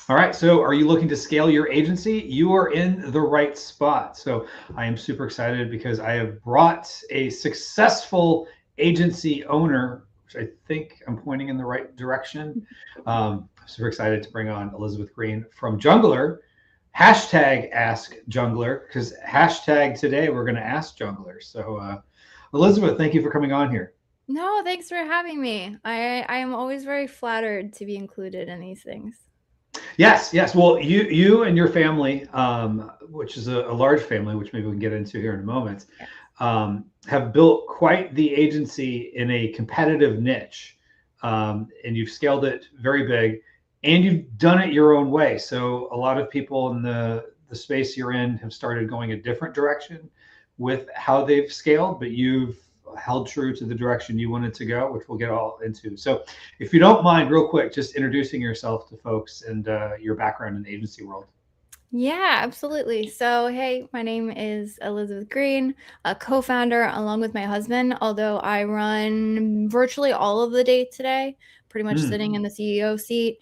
All right, so are you looking to scale your agency? You are in the right spot. So I am super excited because I have brought a successful agency owner, which I think I'm pointing in the right direction. Super excited to bring on Elizabeth Greene from Junglr. Hashtag Ask Junglr, because hashtag today we're going to ask Junglr. So Elizabeth, thank you for coming on here. No, thanks for having me. I am always very flattered to be included in these things. Yes, yes. Well, you and your family, which is a large family, which maybe we can get into here in a moment, Yeah. have built quite the agency in a competitive niche, and you've scaled it very big, and you've done it your own way. So a lot of people in the space you're in have started going a different direction with how they've scaled, but you've held true to the direction you wanted to go, which we'll get all into. So if you don't mind, real quick, just introducing yourself to folks and your background in the agency world. Yeah, absolutely. So, hey, my name is Elizabeth Greene, a co-founder along with my husband, although I run virtually all of the day today, pretty much Mm, sitting in the CEO seat.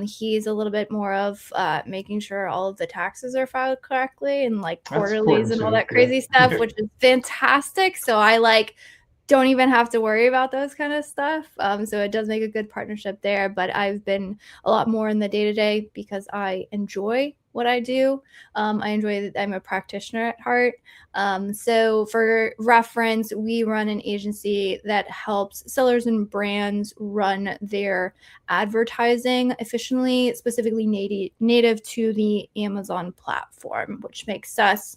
He's a little bit more of making sure all of the taxes are filed correctly and like that's quarterlies important and all too. that Yeah. crazy stuff, which is fantastic. So I like don't even have to worry about those kind of stuff. So it does make a good partnership there. But I've been a lot more in the day to day because I enjoy what I do. I enjoy that I'm a practitioner at heart. So, for reference, we run an agency that helps sellers and brands run their advertising efficiently, specifically native to the Amazon platform, which makes us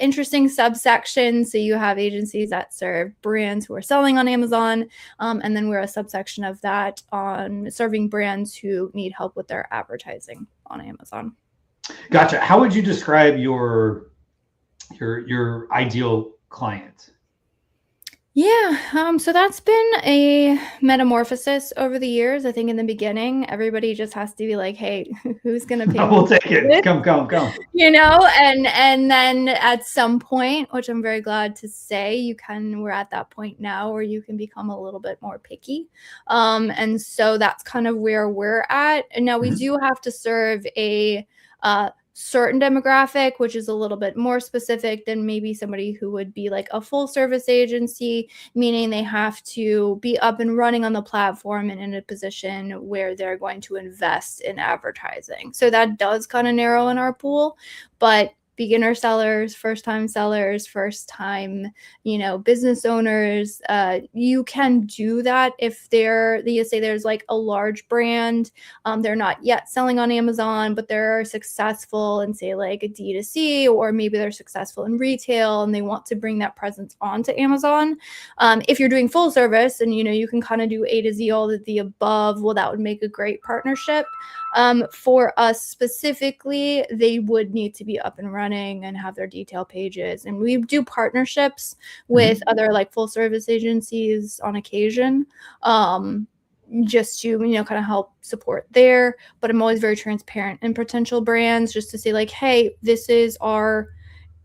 interesting subsection. So you have agencies that serve brands who are selling on Amazon, and then we're a subsection of that on serving brands who need help with their advertising on Amazon. Gotcha. How would you describe your ideal client? Yeah, so that's been a metamorphosis over the years. I think in the beginning, everybody just has to be like, "Hey, who's gonna pay me We'll take for it. this?" Come, come, come. And then at some point, which I'm very glad to say, we're at that point now where you can become a little bit more picky. And so that's kind of where we're at. And now we Mhm. do have to serve a certain demographic, which is a little bit more specific than maybe somebody who would be like a full service agency, meaning they have to be up and running on the platform and in a position where they're going to invest in advertising. So that does kind of narrow in our pool, but beginner sellers, first time, business owners, you can do that if you say there's like a large brand, they're not yet selling on Amazon, but they're successful in say like a D2C, or maybe they're successful in retail and they want to bring that presence onto Amazon. If you're doing full service and you can kind of do A to Z, all of the above, well, that would make a great partnership. For us specifically, they would need to be up and running and have their detail pages. And we do partnerships with Mhm. other like full service agencies on occasion. Just to kind of help support there, but I'm always very transparent in potential brands just to say like, hey, this is our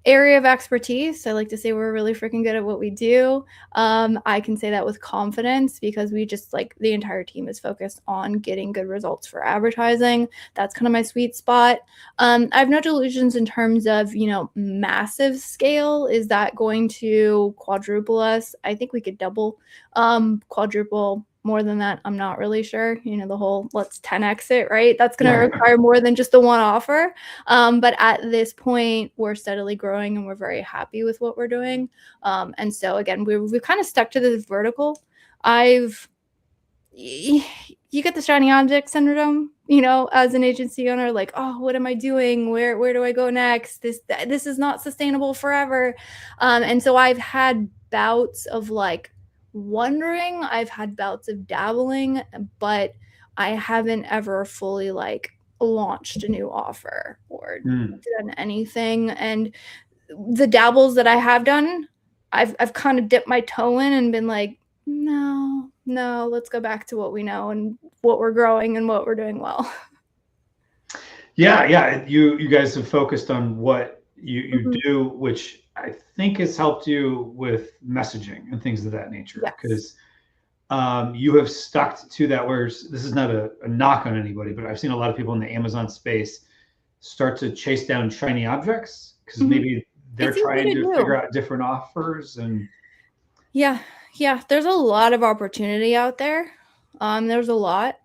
area of expertise. I like to say we're really freaking good at what we do. I can say that with confidence because we just like the entire team is focused on getting good results for advertising. That's kind of my sweet spot. I have no delusions in terms of massive scale. Is that going to quadruple us? I think we could double, quadruple. More than that, I'm not really sure. The whole let's 10x it, right? That's going to Right. require more than just the one offer. But at this point, we're steadily growing and we're very happy with what we're doing. And so again, we've kind of stuck to this vertical. You get the shiny object syndrome, as an agency owner, like, oh, what am I doing? Where do I go next? This is not sustainable forever. And so I've had bouts of like wondering, I've had bouts of dabbling, but I haven't ever fully like launched a new offer or Mm. done anything. And the dabbles that I have done, I've kind of dipped my toe in and been like, no, no, let's go back to what we know and what we're growing and what we're doing well. Yeah, yeah. You guys have focused on what you Mhm. do, which I think has helped you with messaging and things of that nature. Yes. Because you have stuck to that. Whereas this is not a knock on anybody, but I've seen a lot of people in the Amazon space start to chase down shiny objects because Mhm. maybe they're It's easy trying to to do. figure out different offers. And Yeah, yeah. There's a lot of opportunity out there. There's a lot.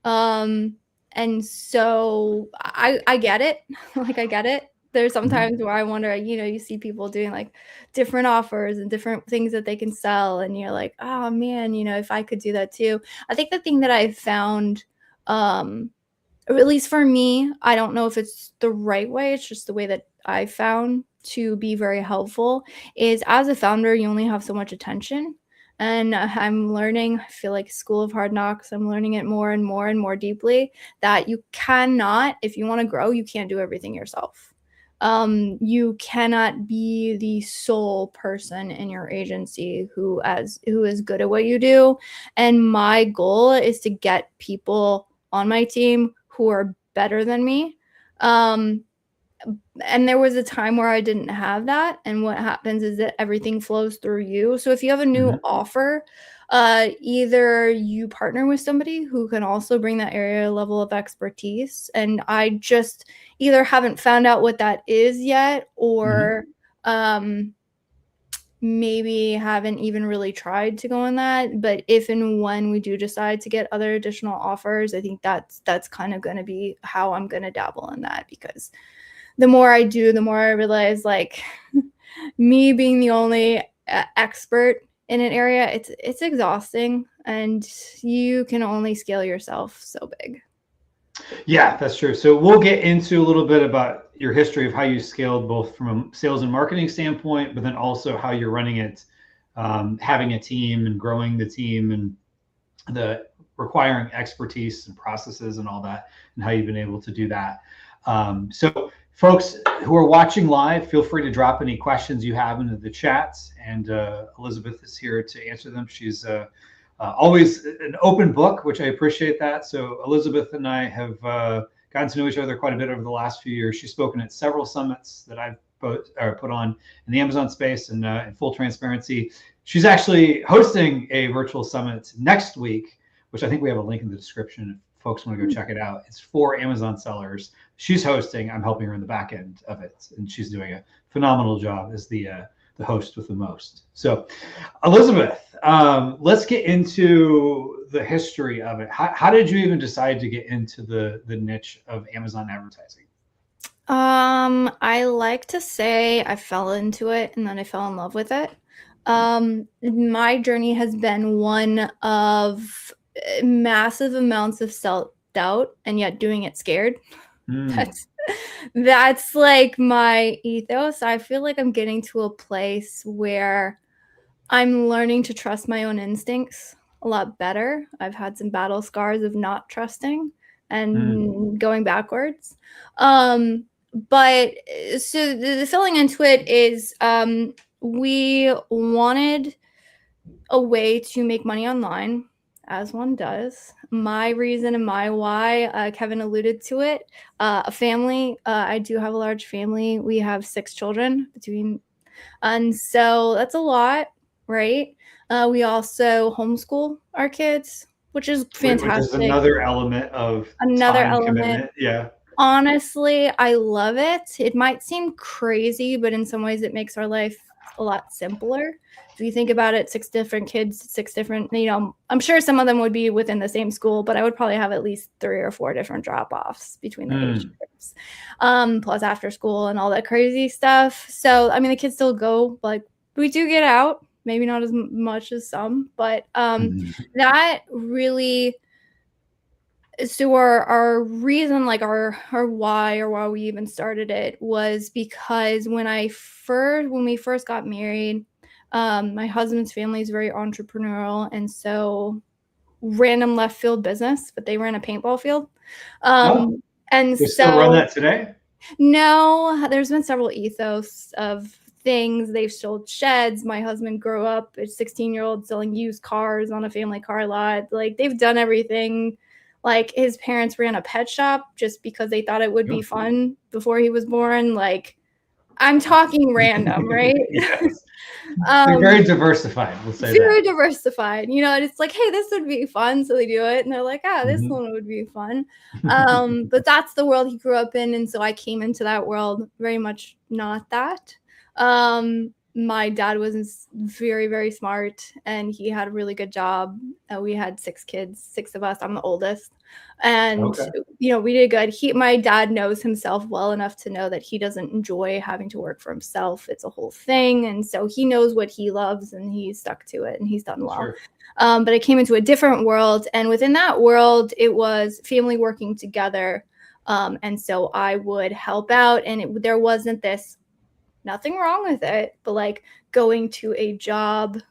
Um, and so I get it. Like I get it. There's sometimes where I wonder, you see people doing like different offers and different things that they can sell, and you're like, oh man, if I could do that too. I think the thing that I've found, or at least for me, I don't know if it's the right way, it's just the way that I found to be very helpful, is as a founder, you only have so much attention. And I'm learning, I feel like School of Hard Knocks, I'm learning it more and more and more deeply, that you cannot, if you want to grow, you can't do everything yourself. You cannot be the sole person in your agency who is good at what you do. And my goal is to get people on my team who are better than me. And there was a time where I didn't have that. And what happens is that everything flows through you. So if you have a new offer, either you partner with somebody who can also bring that area level of expertise. And I just either haven't found out what that is yet, or maybe haven't even really tried to go in that. But if and when we do decide to get other additional offers, I think that's kind of going to be how I'm going to dabble in that, because the more I do, the more I realize, like, me being the only expert in an area, it's exhausting, and you can only scale yourself so big. yeah, that's true. So we'll get into a little bit about your history of how you scaled both from a sales and marketing standpoint, but then also how you're running it, having a team and growing the team, and the requiring expertise and processes and all that, and how you've been able to do that. So folks who are watching live, feel free to drop any questions you have into the chats, and Elizabeth is here to answer them. She's always an open book, which I appreciate that. So Elizabeth and I have gotten to know each other quite a bit over the last few years. She's spoken at several summits that I've put on in the Amazon space, and in full transparency, she's actually hosting a virtual summit next week, which I think we have a link in the description if folks want to go check it out. It's for Amazon sellers. She's hosting. I'm helping her in the back end of it, and she's doing a phenomenal job as the host with the most. So, Elizabeth, let's get into the history of it. How did you even decide to get into the niche of Amazon advertising? I like to say I fell into it and then I fell in love with it. My journey has been one of massive amounts of self-doubt, and yet doing it scared. That's like my ethos. I feel like I'm getting to a place where I'm learning to trust my own instincts a lot better. I've had some battle scars of not trusting and going backwards. But so the filling into it is, we wanted a way to make money online, as one does. My reason and my why, Kevin alluded to it, a family. I do have a large family. We have 6 children between, and so that's a lot, right? We also homeschool our kids, which is fantastic. Which is another element of Another time element. commitment. Yeah. Honestly, I love it. It might seem crazy, but in some ways it makes our life a lot simpler. If you think about it, 6 different kids, 6 different, I'm sure some of them would be within the same school, but I would probably have at least 3 or 4 different drop-offs between the age groups, plus after school and all that crazy stuff. So, I mean, the kids still go, like, we do get out, maybe not as much as some, but that really, so our reason, like our why, or why we even started it, was because when we first got married, my husband's family is very entrepreneurial, and so random left field business, but they ran a paintball field. And they still run that today? No, there's been several ethos of things. They've sold sheds. My husband grew up a 16-year-old selling used cars on a family car lot. Like, they've done everything. Like, his parents ran a pet shop just because they thought it would be fun before he was born. Like, I'm talking random, right? Yes. They're very diversified, we'll say very that. diversified, and it's like, hey, this would be fun, so they do it, and they're like, this Mhm. one would be fun. But that's the world he grew up in, and so I came into that world very much not that. My dad was very, very smart, and he had a really good job. We had 6 kids, 6 of us. I'm the oldest, and Okay. we did good. My dad knows himself well enough to know that he doesn't enjoy having to work for himself. It's a whole thing, and so he knows what he loves, and he's stuck to it, and he's done well. Sure. But I came into a different world, and within that world, it was family working together. And so I would help out, and there wasn't this, nothing wrong with it, but like going to a job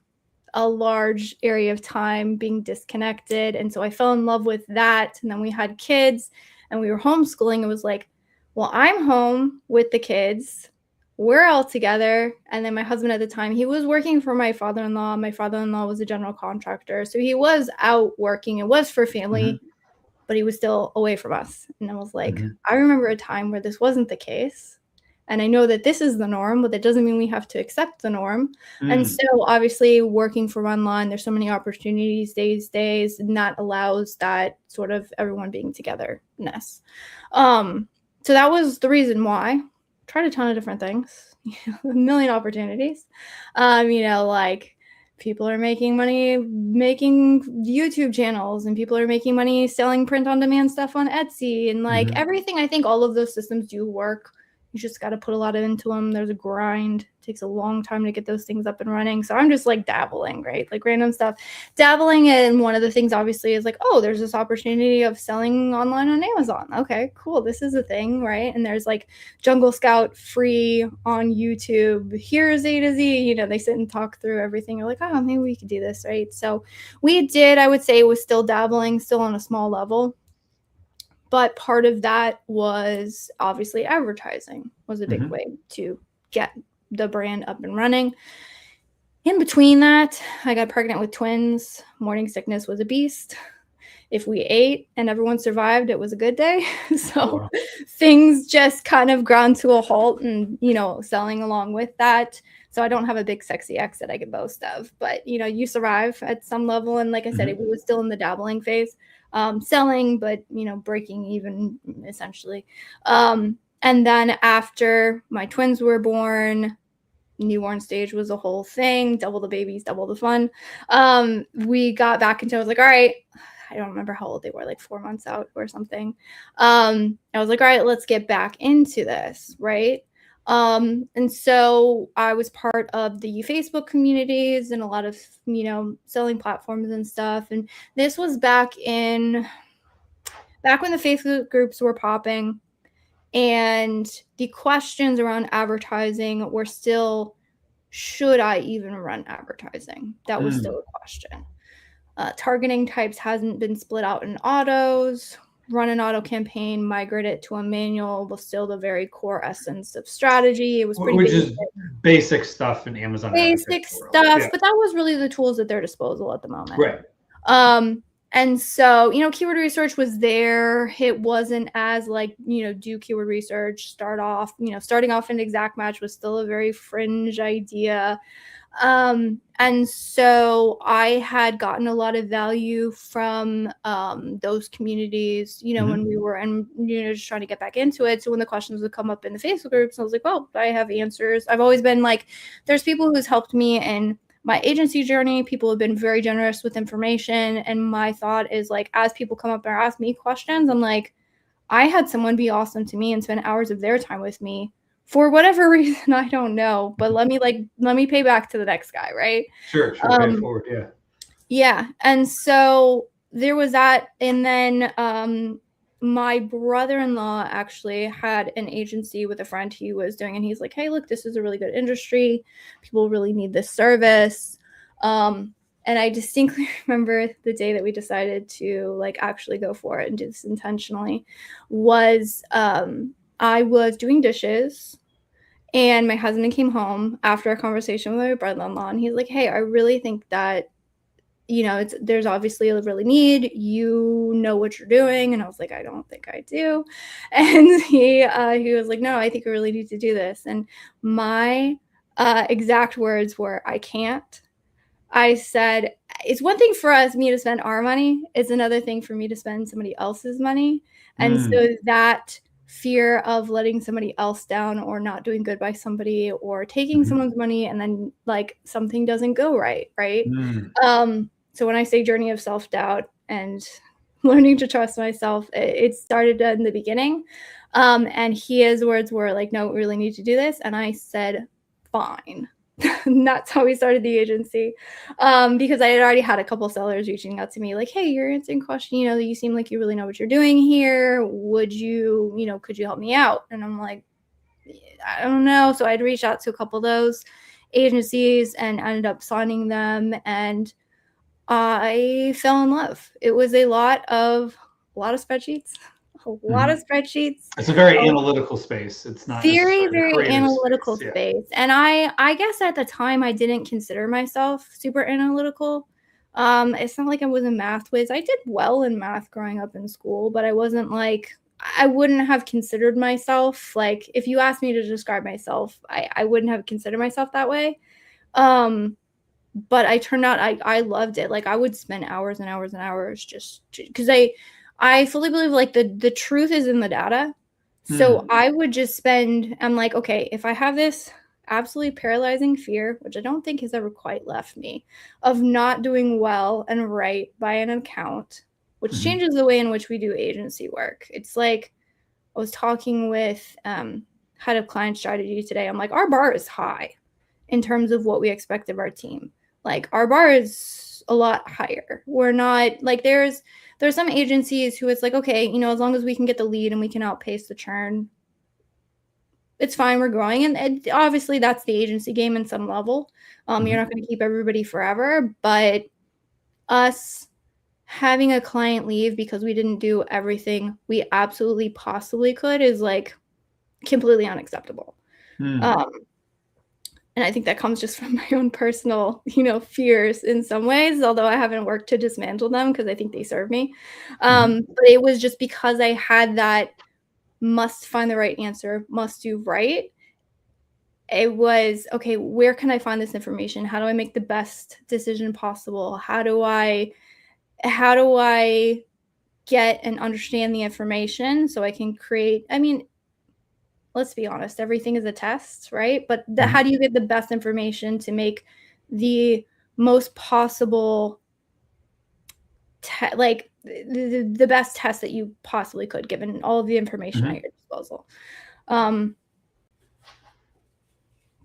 a large area of time, being disconnected. And so I fell in love with that. And then we had kids and we were homeschooling. It was like, well, I'm home with the kids. We're all together. And then my husband at the time, he was working for my father-in-law. My father-in-law was a general contractor. So he was out working. It was for family, but he was still away from us. And I was like, I remember a time where this wasn't the case. And I know that this is the norm, but that doesn't mean we have to accept the norm. And so obviously working from online, there's so many opportunities these days, and that allows that sort of everyone being togetherness. So that was the reason why. Tried a ton of different things, a million opportunities. Like people are making money making YouTube channels, and people are making money selling print on demand stuff on Etsy, and like everything. I think all of those systems do work. You just got to put a lot into them. There's a grind. It takes a long time to get those things up and running. So I'm just like dabbling, right? Like random stuff. Dabbling, and one of the things obviously is like, oh, there's this opportunity of selling online on Amazon. Okay, cool. This is a thing, right? And there's like Jungle Scout free on YouTube. Here's A to Z. They sit and talk through everything. You're like, oh, maybe we could do this, right? So we did. I would say it was still dabbling, still on a small level. But part of that was obviously advertising was a big way to get the brand up and running. In between that, I got pregnant with twins. Morning sickness was a beast. If we ate and everyone survived, it was a good day. So things just kind of ground to a halt, and, selling along with that. So I don't have a big sexy exit I can boast of, but, you survive at some level. And like I said, it was still in the dabbling phase, selling, but, breaking even essentially. And then after my twins were born, newborn stage was a whole thing. Double the babies, double the fun. We got back into, I was like, all right, I don't remember how old they were, like 4 months out or something. I was like, all right, let's get back into this, right? And so I was part of the Facebook communities and a lot of, selling platforms and stuff. And this was back when the Facebook groups were popping, and the questions around advertising were still, should I even run advertising? That was still a question. Targeting types hasn't been split out in autos. Run an auto campaign, migrate it to a manual was still the very core essence of strategy. It was pretty Which is basic stuff in Amazon. Basic stuff, but that was really the tools at their disposal at the moment. Right. And so, keyword research was there. It wasn't as like, do keyword research, starting off in exact match was still a very fringe idea. And so I had gotten a lot of value from those communities, when we were just trying to get back into it. So when the questions would come up in the Facebook groups, I was like, well, I have answers. I've always been like, there's people who's helped me in my agency journey. People have been very generous with information. And my thought is like, as people come up and ask me questions, I'm like, I had someone be awesome to me and spend hours of their time with me for whatever reason, I don't know, but let me pay back to the next guy, right? Sure. Pay it forward, yeah. Yeah, and so there was that, and then my brother-in-law actually had an agency with a friend he was doing, and he's like, hey, look, this is a really good industry. People really need this service. And I distinctly remember the day that we decided to like actually go for it and do this intentionally was I was doing dishes, and my husband came home after a conversation with my brother-in-law, and he's like, hey, I really think that there's obviously a really need, you know what you're doing. And I was like, I don't think I do. And he was like, no, I think we really need to do this. And my exact words were, I can't. I said, it's one thing for me to spend our money. It's another thing for me to spend somebody else's money. And so that fear of letting somebody else down or not doing good by somebody or taking someone's money and then like something doesn't go right. So when I say journey of self-doubt and learning to trust myself, it started in the beginning. And his words were like, no, we really need to do this. And I said, fine. And that's how we started the agency, because I had already had a couple sellers reaching out to me like, hey, you're answering question, you seem like you really know what you're doing here. Would you, could you help me out? And I'm like, I don't know. So I'd reach out to a couple of those agencies and ended up signing them. And I fell in love. It was a lot of spreadsheets. It's a very analytical space. It's not very, very analytical space. space. And I guess at the time I didn't consider myself super analytical. It's not like I was a math whiz. I did well in math growing up in school, but I wasn't like, I wouldn't have considered myself, like, if you asked me to describe myself, I wouldn't have considered myself that way. But I turned out, I loved it. Like, I would spend hours and hours and hours just because I fully believe like the truth is in the data. So I would just I'm like, okay, if I have this absolutely paralyzing fear, which I don't think has ever quite left me, of not doing well and right by an account, which changes the way in which we do agency work. It's like, I was talking with head of client strategy today. I'm like, our bar is high in terms of what we expect of our team. Like, our bar is a lot higher. We're not like, there's some agencies who it's like, okay, as long as we can get the lead and we can outpace the churn, it's fine, we're growing. And obviously that's the agency game in some level. You're not going to keep everybody forever, but us having a client leave because we didn't do everything we absolutely possibly could is like completely unacceptable. And I think that comes just from my own personal, fears in some ways, although I haven't worked to dismantle them because I think they serve me. But it was just because I had that must find the right answer, must do right. It was, okay, where can I find this information? How do I make the best decision possible? How do I get and understand the information so I can create, let's be honest, everything is a test, right? But how do you get the best information to make the most possible, the best test that you possibly could, given all of the information at your disposal? So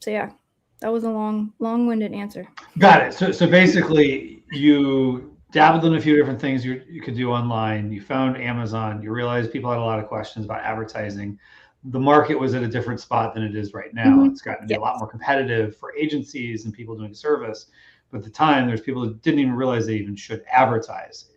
yeah, that was a long-winded answer. Got it. So basically, you dabbled in a few different things you could do online. You found Amazon. You realized people had a lot of questions about advertising. The market was at a different spot than it is right now. It's gotten to be a lot more competitive for agencies and people doing service. But at the time, there's people who didn't even realize they even should advertise.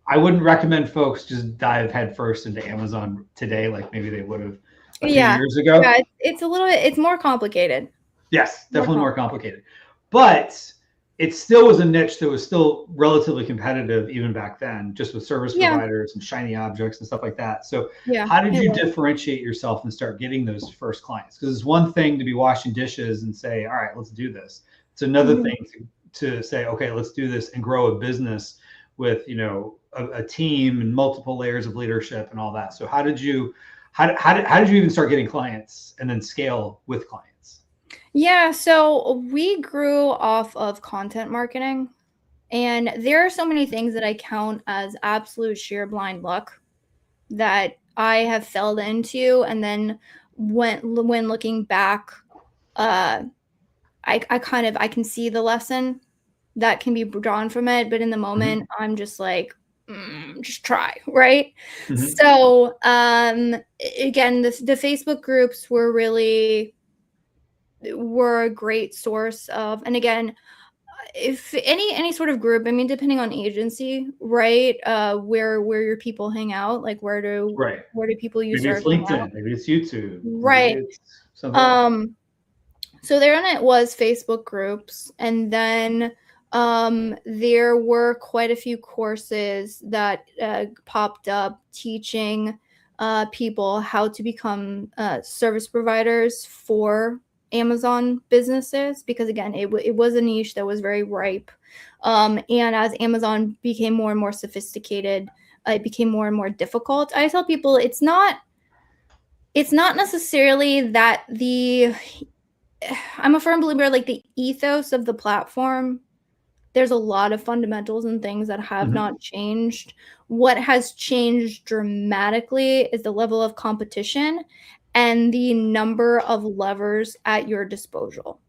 I wouldn't recommend folks just dive headfirst into Amazon today, like maybe they would have a few years ago. Yeah, it's more complicated. Yes, definitely more complicated. But it still was a niche that was still relatively competitive even back then, just with service providers and shiny objects and stuff like that. So how did you differentiate yourself and start getting those first clients? Because it's one thing to be washing dishes and say, all right, let's do this. It's another thing to say, okay, let's do this and grow a business with, a team and multiple layers of leadership and all that. So how did you even start getting clients and then scale with clients? Yeah, so we grew off of content marketing, and there are so many things that I count as absolute sheer blind luck that I have fell into, and then when looking back, I can see the lesson that can be drawn from it, but in the moment, I'm just like, just try, right? So again, the Facebook groups were a great source of, and again, if any sort of group, depending on agency, right? Where your people hang out, like where do people use? Maybe it's LinkedIn, maybe it's YouTube, right? So there on it was Facebook groups, and then There were quite a few courses that popped up teaching people how to become service providers for Amazon businesses, because again, it was a niche that was very ripe. And as Amazon became more and more sophisticated, it became more and more difficult. I tell people it's not necessarily that I'm a firm believer, like the ethos of the platform, there's a lot of fundamentals and things that have not changed. What has changed dramatically is the level of competition and the number of levers at your disposal,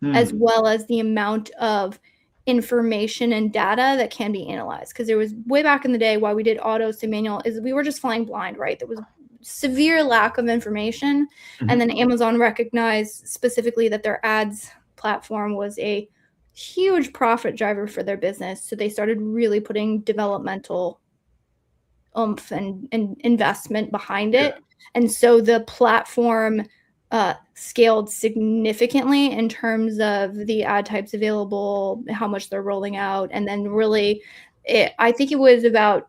as well as the amount of information and data that can be analyzed. Because there was, way back in the day, why we did autos to manual is we were just flying blind, right? There was severe lack of information. And then Amazon recognized specifically that their ads platform was a huge profit driver for their business. So they started really putting developmental oomph and investment behind it. And so the platform scaled significantly in terms of the ad types available, how much they're rolling out. And then really, I think it was about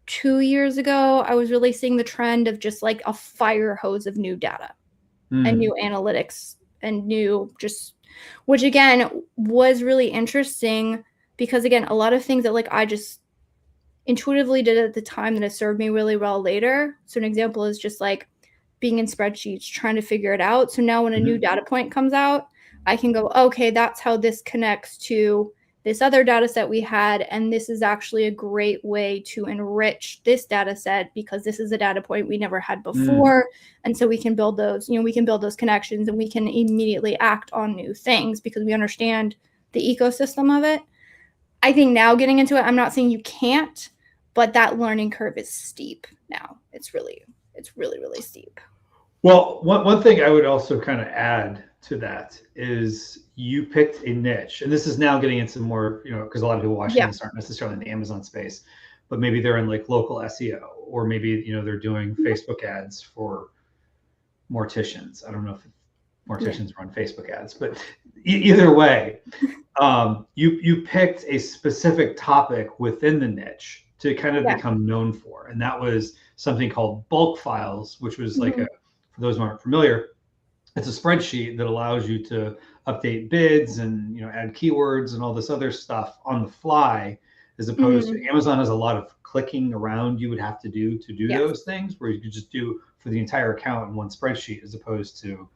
2 years ago, I was really seeing the trend of just like a fire hose of new data and new analytics and new just, which again was really interesting, because again, a lot of things that like I just intuitively did at the time that have served me really well later. So an example is just like being in spreadsheets, trying to figure it out. So now when a new data point comes out, I can go, okay, that's how this connects to this other data set we had. And this is actually a great way to enrich this data set because this is a data point we never had before. And so we can build those, we can build those connections and we can immediately act on new things because we understand the ecosystem of it. I think now getting into it, I'm not saying you can't, but that learning curve is steep now. It's really, really steep. Well, one thing I would also kind of add to that is you picked a niche, and this is now getting into more, because a lot of people watching this aren't necessarily in the Amazon space, but maybe they're in like local SEO, or maybe, they're doing Facebook ads for morticians. I don't know if morticians run Facebook ads, but either way, you picked a specific topic within the niche to kind of become known for. And that was something called bulk files, which was like for those who aren't familiar, it's a spreadsheet that allows you to update bids and add keywords and all this other stuff on the fly, as opposed to Amazon has a lot of clicking around you would have to do those things, where you could just do for the entire account in one spreadsheet, as opposed to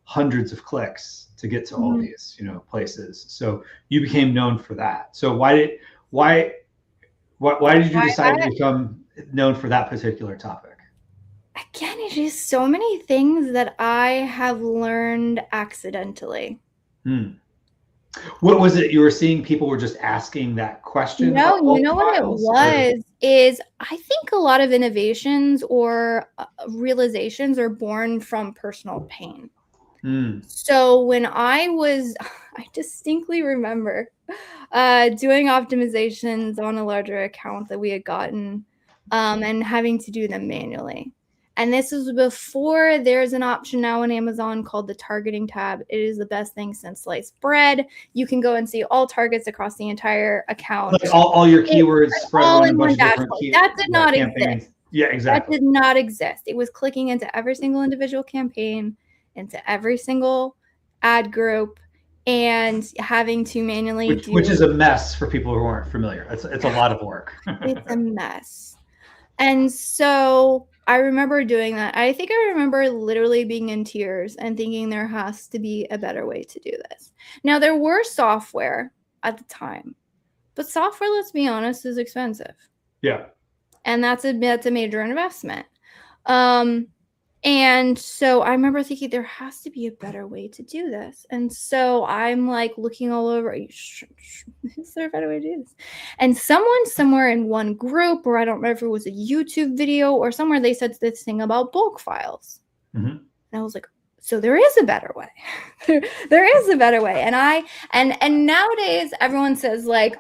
hundreds of clicks to get to all these places. So you became known for that. So why did you decide to become known for that particular topic? Again, it's just so many things that I have learned accidentally. What was it you were seeing? People were just asking that question? No, you know what it was? Is I think a lot of innovations or realizations are born from personal pain. So when I distinctly remember doing optimizations on a larger account that we had gotten and having to do them manually. And this was before there's an option now on Amazon called the targeting tab. It is the best thing since sliced bread. You can go and see all targets across the entire account. Like all your keywords spread all on in a bunch one of different keywords. That did not exist. Yeah, exactly. That did not exist. It was clicking into every single individual campaign, into every single ad group, and having to manually which is a mess for people who aren't familiar. It's a lot of work. It's a mess. And so I remember doing that. I think I remember literally being in tears and thinking there has to be a better way to do this. Now, there were software at the time, but software, let's be honest, is expensive. Yeah. And that's a major investment. And so I remember thinking there has to be a better way to do this. And so I'm like looking all over. Is there a better way to do this? And someone somewhere in one group, or I don't remember if it was a YouTube video or somewhere, they said this thing about bulk files. And I was like, so there is a better way. There is a better way. And nowadays everyone says like,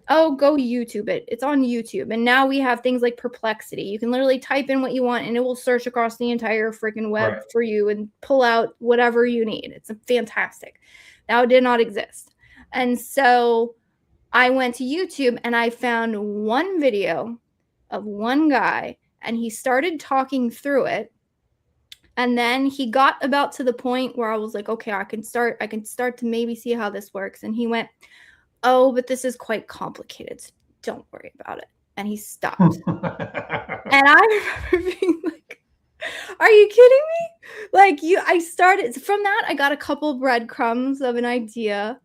oh, go YouTube it. It's on YouTube. And now we have things like Perplexity. You can literally type in what you want and it will search across the entire freaking web for you and pull out whatever you need. It's fantastic. Now it did not exist. And so I went to YouTube and I found one video of one guy, and he started talking through it. And then he got about to the point where I was like, okay, I can start to maybe see how this works. And he went, oh, but this is quite complicated, so don't worry about it. And he stopped. And I remember being like, are you kidding me? Like, I started from that. I got a couple breadcrumbs of an idea.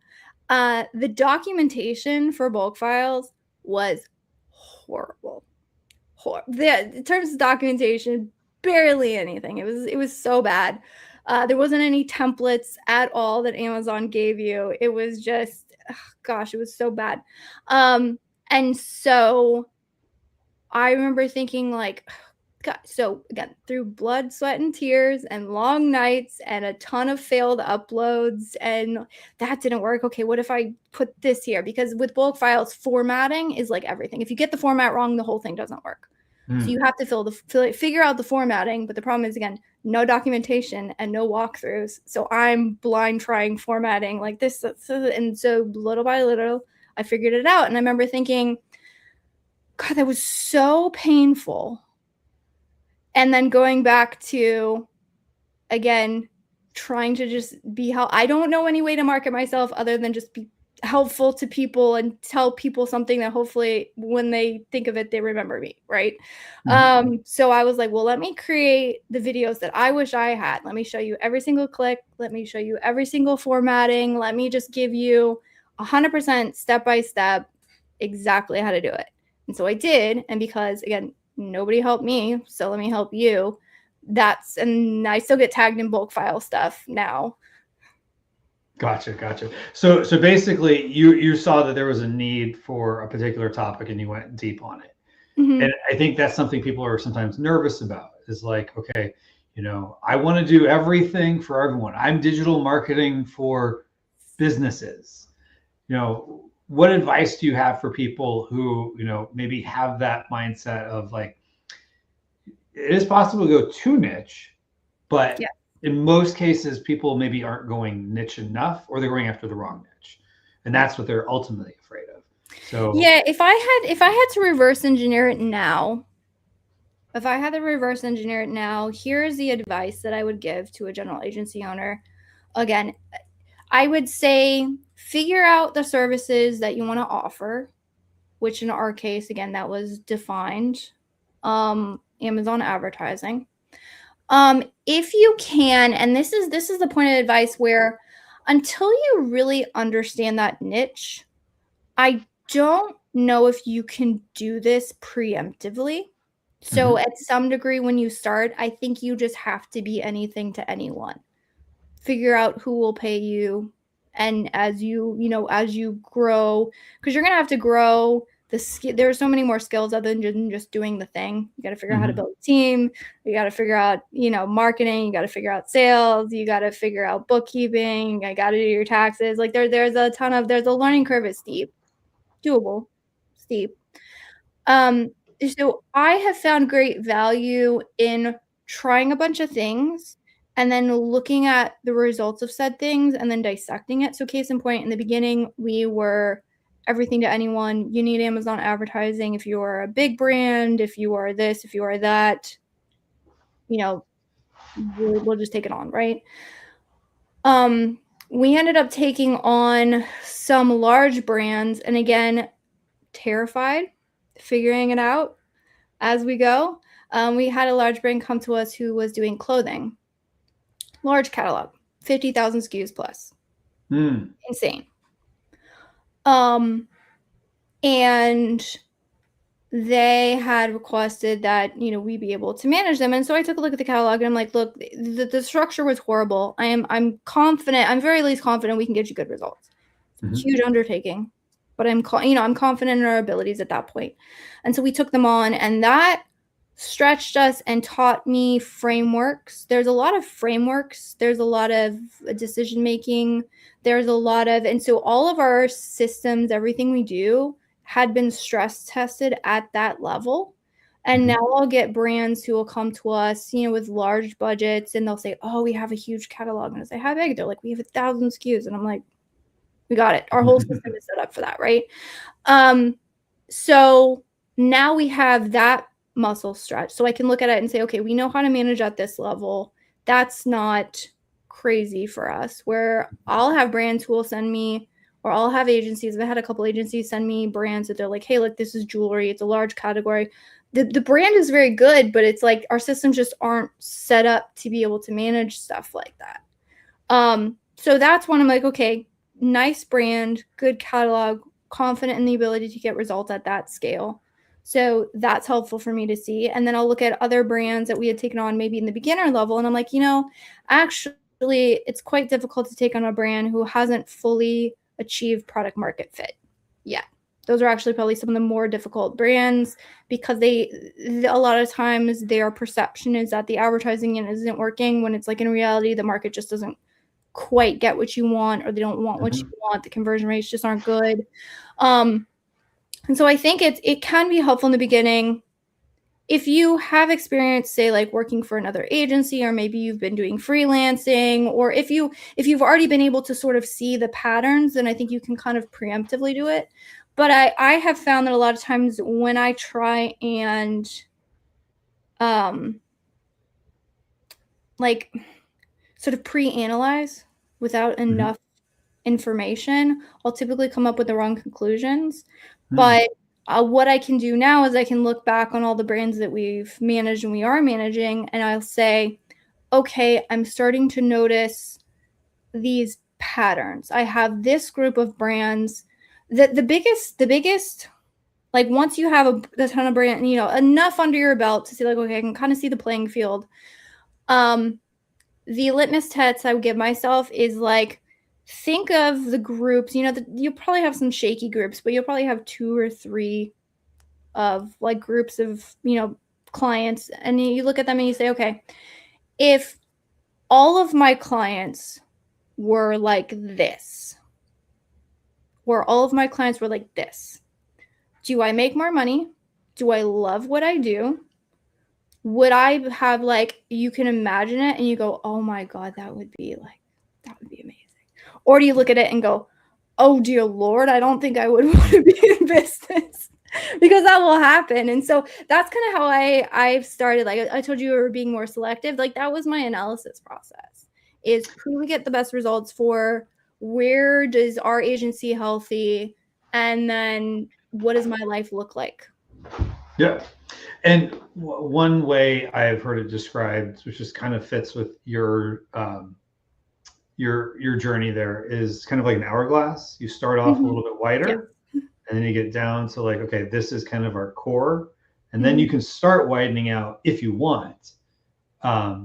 The documentation for bulk files was horrible. In terms of documentation, barely anything. It was so bad. There wasn't any templates at all that Amazon gave you. It was just, gosh, it was so bad. And so I remember thinking like, God, so again, through blood, sweat, and tears and long nights and a ton of failed uploads, and that didn't work. Okay, what if I put this here? Because with bulk files, formatting is like everything. If you get the format wrong, the whole thing doesn't work. So you have to figure out the formatting. But the problem is, again, no documentation and no walkthroughs. So I'm blind trying formatting like this. And so little by little, I figured it out. And I remember thinking, God, that was so painful. And then going back to, again, trying to just be how I don't know any way to market myself other than just be helpful to people and tell people something that hopefully when they think of it, they remember me, right? So I was like, well, let me create the videos that I wish I had. Let me show you every single click. Let me show you every single formatting. Let me just give you 100% step-by-step exactly how to do it. And so I did. And because, again, nobody helped me, so let me help you. And I still get tagged in bulk file stuff now. Gotcha. So basically, you saw that there was a need for a particular topic, and you went deep on it. And I think that's something people are sometimes nervous about. Is like, okay, I want to do everything for everyone. I'm digital marketing for businesses. What advice do you have for people who maybe have that mindset of like, it is possible to go too niche, but in most cases, people maybe aren't going niche enough, or they're going after the wrong niche, and that's what they're ultimately afraid of. So yeah, if I had to reverse engineer it now, here's the advice that I would give to a general agency owner. Again, I would say figure out the services that you want to offer, which in our case, again, that was defined Amazon advertising. If you can, and this is the point of advice where until you really understand that niche, I don't know if you can do this preemptively. So at some degree, when you start, I think you just have to be anything to anyone. Figure out who will pay you. And as you grow, because you're going to have to grow there are so many more skills other than just doing the thing. You got to figure out how to build a team. You got to figure out, marketing. You got to figure out sales. You got to figure out bookkeeping. I got to do your taxes. Like there's a learning curve is steep, doable, steep. So I have found great value in trying a bunch of things and then looking at the results of said things and then dissecting it. So case in point, in the beginning, we were everything to anyone. You need Amazon advertising if you are a big brand, if you are this, if you are that, we'll just take it on, right? We ended up taking on some large brands, and again, terrified, figuring it out as we go. We had a large brand come to us who was doing clothing, large catalog, 50,000 SKUs plus. Insane. And they had requested that, we be able to manage them. And so I took a look at the catalog and I'm like, look, the structure was horrible. I'm confident, I'm very least confident we can get you good results. Huge undertaking, but I'm confident in our abilities at that point. And so we took them on, and that stretched us and taught me frameworks. There's a lot of frameworks. There's a lot of decision making. And so all of our systems, everything we do had been stress tested at that level. And now I'll get brands who will come to us, with large budgets, and they'll say, oh, we have a huge catalog. And I say, how big? They're like, we have 1,000 SKUs. And I'm like, We got it. Our whole system is set up for that, right? So now we have that muscle stretch. So I can look at it and say, okay, we know how to manage at this level. That's not crazy for us. Where I'll have brands who will send me, or I'll have agencies. I've had a couple agencies send me brands that they're like, hey, look, this is jewelry. It's a large category. The brand is very good, but it's like our systems just aren't set up to be able to manage stuff like that. So that's when I'm like, okay, nice brand, good catalog, confident in the ability to get results at that scale. So that's helpful for me to see. And then I'll look at other brands that we had taken on maybe in the beginner level. And I'm like, actually, it's quite difficult to take on a brand who hasn't fully achieved product market fit yet. Those are actually probably some of the more difficult brands because a lot of times their perception is that the advertising isn't working when it's like in reality, the market just doesn't quite get what you want, or they don't want what you want. The conversion rates just aren't good. And so I think it can be helpful in the beginning. If you have experience, say like working for another agency, or maybe you've been doing freelancing, or if you've already been able to sort of see the patterns, then I think you can kind of preemptively do it. But I have found that a lot of times when I try and like sort of pre-analyze without enough information, I'll typically come up with the wrong conclusions. But what I can do now is I can look back on all the brands that we've managed and we are managing, and I'll say, okay, I'm starting to notice these patterns. I have this group of brands that the biggest, like once you have a ton of brand, enough under your belt to see like, okay, I can kind of see the playing field. The litmus test I would give myself is like, think of the groups, you'll probably have some shaky groups, but you'll probably have 2 or 3 of like groups of, clients. And you look at them and you say, okay, if all of my clients were like this, or all of my clients were like this, do I make more money? Do I love what I do? Would I have like, you can imagine it and you go, oh my God, that would be amazing. Or do you look at it and go, oh dear Lord, I don't think I would want to be in business, because that will happen. And so that's kind of how I've started. Like I told you, we were being more selective. Like that was my analysis process, is who we get the best results for, where does our agency healthy, and then what does my life look like? Yeah. And one way I've heard it described, which just kind of fits with your journey there, is kind of like an hourglass. You start off a little bit wider, and then you get down to like, okay, this is kind of our core, and then you can start widening out if you want,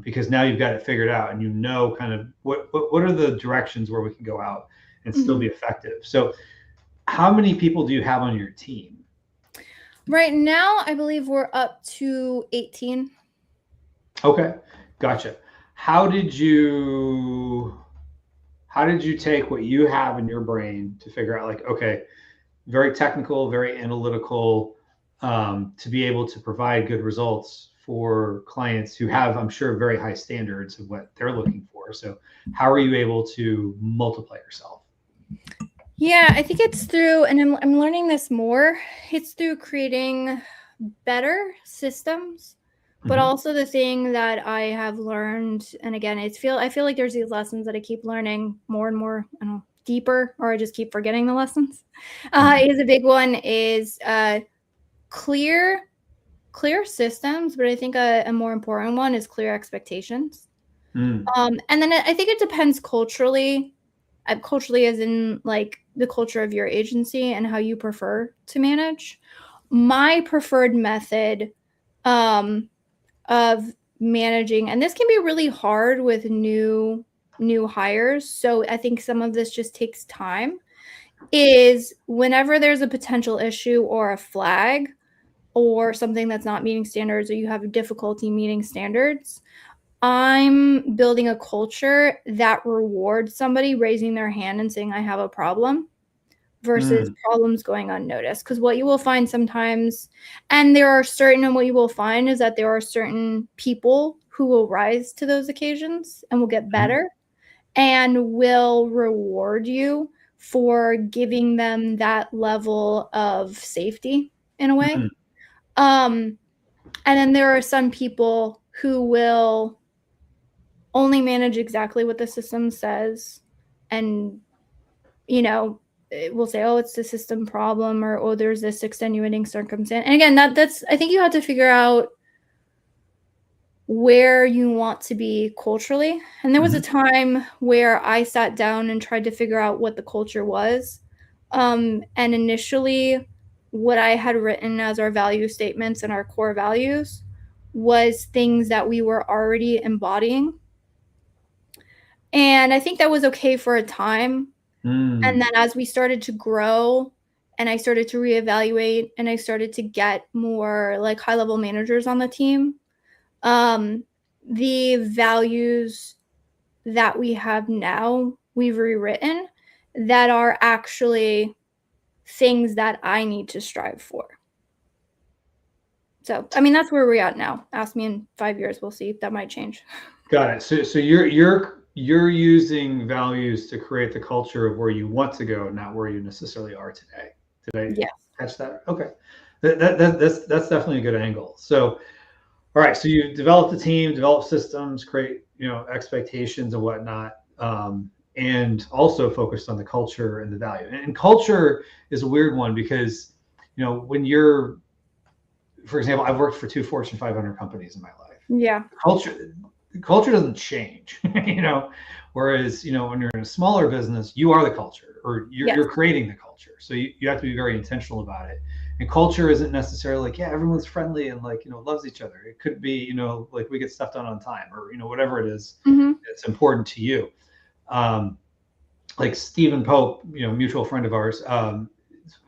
because now you've got it figured out, and kind of what are the directions where we can go out and still be effective. So, how many people do you have on your team? Right now, I believe we're up to 18. Okay, gotcha. How did you take what you have in your brain to figure out like, okay, very technical, very analytical, to be able to provide good results for clients who have, I'm sure, very high standards of what they're looking for. So how are you able to multiply yourself? Yeah, I think it's through, and I'm learning this more, it's through creating better systems, but also the thing that I have learned, and again, I feel like there's these lessons that I keep learning more and more, I don't know, deeper, or I just keep forgetting the lessons. Is a big one, is clear systems, but I think a more important one is clear expectations. And then I think it depends culturally as in like the culture of your agency and how you prefer to manage. My preferred method of managing, and this can be really hard with new hires, so I think some of this just takes time, is whenever there's a potential issue or a flag or something that's not meeting standards, or you have difficulty meeting standards, I'm building a culture that rewards somebody raising their hand and saying, I have a problem, versus problems going unnoticed. Because what you will find sometimes, and what you will find is that there are certain people who will rise to those occasions and will get better and will reward you for giving them that level of safety in a way. Mm-hmm. And then there are some people who will only manage exactly what the system says, and we'll say, oh, it's the system problem, or oh, there's this extenuating circumstance. And again, that's I think you have to figure out where you want to be culturally. And there was a time where I sat down and tried to figure out what the culture was. And initially, what I had written as our value statements and our core values was things that we were already embodying. And I think that was okay for a time. And then as we started to grow and I started to reevaluate and I started to get more like high-level managers on the team, the values that we have now, we've rewritten, that are actually things that I need to strive for. So, I mean, that's where we're at now. Ask me in 5 years, we'll see. That might change. Got it. So you're using values to create the culture of where you want to go, not where you necessarily are today. Did I catch that? Okay. That's definitely a good angle. So, all right. So you develop the team, develop systems, create expectations and whatnot, and also focused on the culture and the value. And culture is a weird one because when you're, for example, I've worked for 2 Fortune 500 companies in my life. Yeah. Culture doesn't change, whereas, when you're in a smaller business, you are the culture, or you're creating the culture. So you have to be very intentional about it. And culture isn't necessarily like, yeah, everyone's friendly and loves each other. It could be, like we get stuff done on time, or, whatever it is that's important to you. Like Stephen Pope, mutual friend of ours,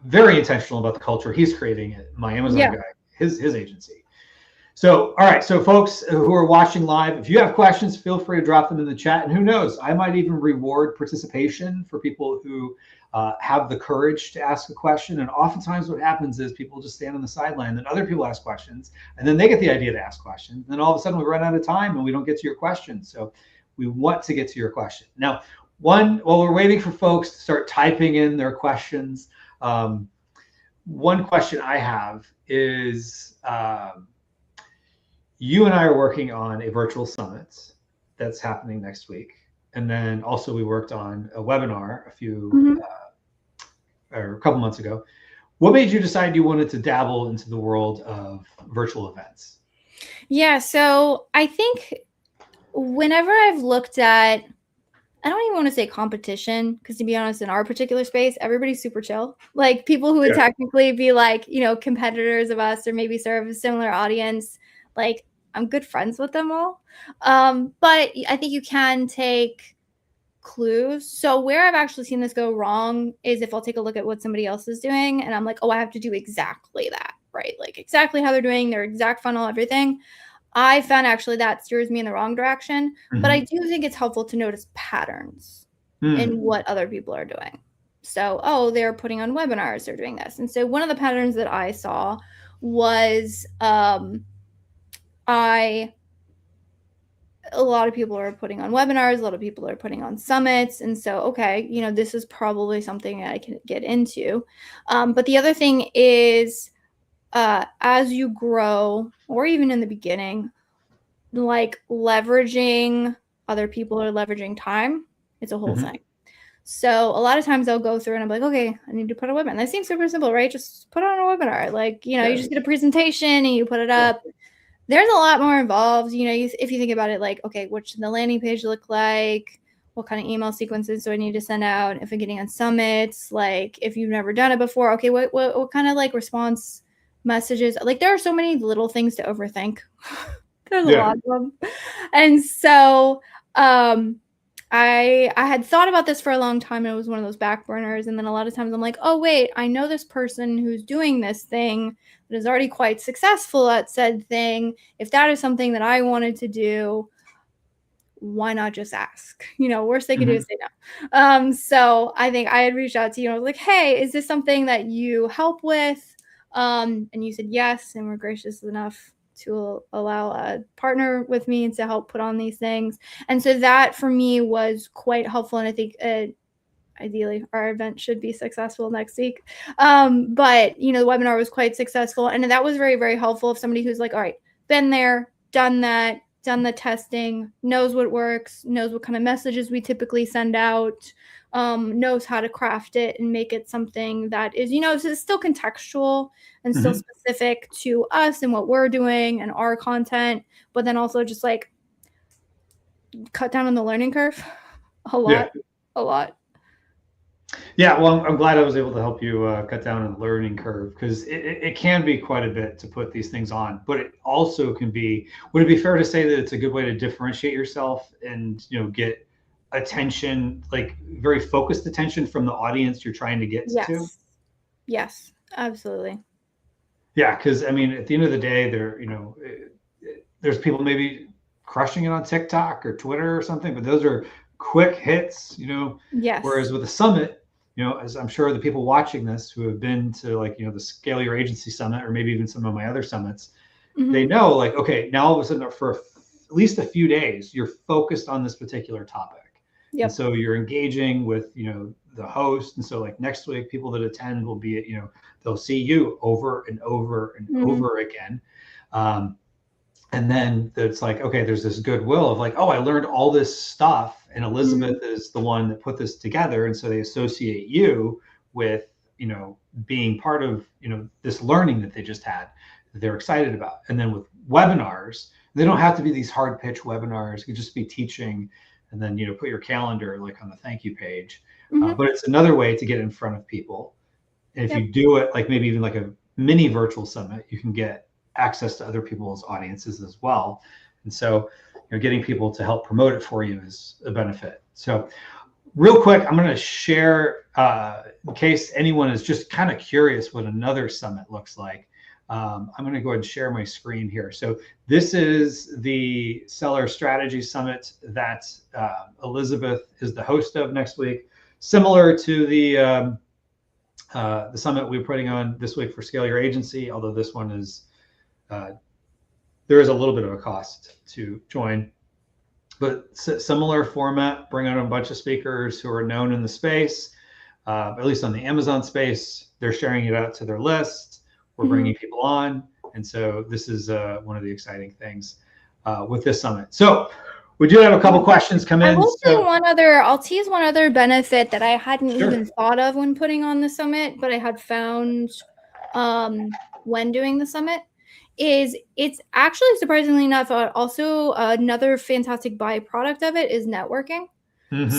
very intentional about the culture he's creating at my Amazon guy, his agency. So, all right. So folks who are watching live, if you have questions, feel free to drop them in the chat. And who knows, I might even reward participation for people who have the courage to ask a question. And oftentimes what happens is people just stand on the sideline, then other people ask questions, and then they get the idea to ask questions. And then all of a sudden we run out of time and we don't get to your question. So we want to get to your question. Now, while we're waiting for folks to start typing in their questions, one question I have is, you and I are working on a virtual summit that's happening next week. And then also we worked on a webinar or a couple months ago. What made you decide you wanted to dabble into the world of virtual events? Yeah, so I think whenever I've looked at, I don't even want to say competition, because to be honest, in our particular space, everybody's super chill. Like people who would technically be like, competitors of us or maybe serve a similar audience, like I'm good friends with them all. But I think you can take clues. So where I've actually seen this go wrong is if I'll take a look at what somebody else is doing and I'm like, oh, I have to do exactly that, right? Like exactly how they're doing their exact funnel, everything. I found actually that steers me in the wrong direction, but I do think it's helpful to notice patterns in what other people are doing. So, oh, they're putting on webinars, they're doing this. And so one of the patterns that I saw was a lot of people are putting on webinars, a lot of people are putting on summits. And so, okay, this is probably something I can get into. But the other thing is, as you grow, or even in the beginning, like leveraging other people or leveraging time, it's a whole thing. So a lot of times I'll go through and I'm like, okay, I need to put a webinar. That seems super simple, right? Just put on a webinar. Like, you just get a presentation and you put it up. There's a lot more involved. If you think about it, like, okay, what should the landing page look like? What kind of email sequences do I need to send out? If I'm getting on summits, like if you've never done it before, okay, what kind of like response messages? Like there are so many little things to overthink. There's a lot of them. And so I had thought about this for a long time and it was one of those back burners. And then a lot of times I'm like, oh, wait, I know this person who's doing this thing that is already quite successful at said thing. If that is something that I wanted to do, why not just ask? Worst they could do is say no. So I think I had reached out to you and I was like, hey, is this something that you help with? And you said yes, and were gracious enough to allow a partner with me to help put on these things. And so that for me was quite helpful. And I think ideally our event should be successful next week. But you know, the webinar was quite successful, and that was very, very helpful. If somebody who's like, all right, been there, done that, done the testing, knows what works, knows what kind of messages we typically send out, knows how to craft it and make it something that is, you know, it's still contextual and still specific to us and what we're doing and our content, but then also just like cut down on the learning curve a lot. Yeah, well, I'm glad I was able to help you cut down on the learning curve, because it can be quite a bit to put these things on, but it also can be, would it be fair to say that it's a good way to differentiate yourself and, you know, get attention, like very focused attention from the audience you're trying to get to? Yes, absolutely. Yeah, because I mean, at the end of the day, you know, there's people maybe crushing it on TikTok or Twitter or something, but those are quick hits, you know. Yes. Whereas with a summit, you know, as I'm sure the people watching this who have been to, like, you know, the Scale Your Agency Summit, or maybe even some of my other summits, they know, like, okay, now all of a sudden for at least a few days, you're focused on this particular topic. And so you're engaging with, you know, the host. And so like next week, people that attend will be, you know, they'll see you over and over and over again. And then it's like, okay, there's this goodwill of like, oh, I learned all this stuff, and Elizabeth is the one that put this together. And so they associate you with, you know, being part of, you know, this learning that they just had, that they're excited about. And then with webinars, they don't have to be these hard pitch webinars. It could just be teaching, and then, you know, put your calendar like on the thank you page. But it's another way to get in front of people. And if you do it like maybe even like a mini virtual summit, you can get access to other people's audiences as well. And so, you know, getting people to help promote it for you is a benefit. So real quick, I'm going to share, in case anyone is just kind of curious what another summit looks like. I'm going to go ahead and share my screen here. So this is the Seller Strategy Summit that Elizabeth is the host of next week, similar to the summit we're putting on this week for Scale Your Agency, although this one is, there is a little bit of a cost to join, but similar format, bring on a bunch of speakers who are known in the space, at least on the Amazon space. They're sharing it out to their list. We're bringing people on. And so this is one of the exciting things with this summit. So we do have a couple questions come in. I will say I'll tease one other benefit that I hadn't even thought of when putting on the summit, but I had found when doing the summit, is it's actually, surprisingly enough, also another fantastic byproduct of it is networking.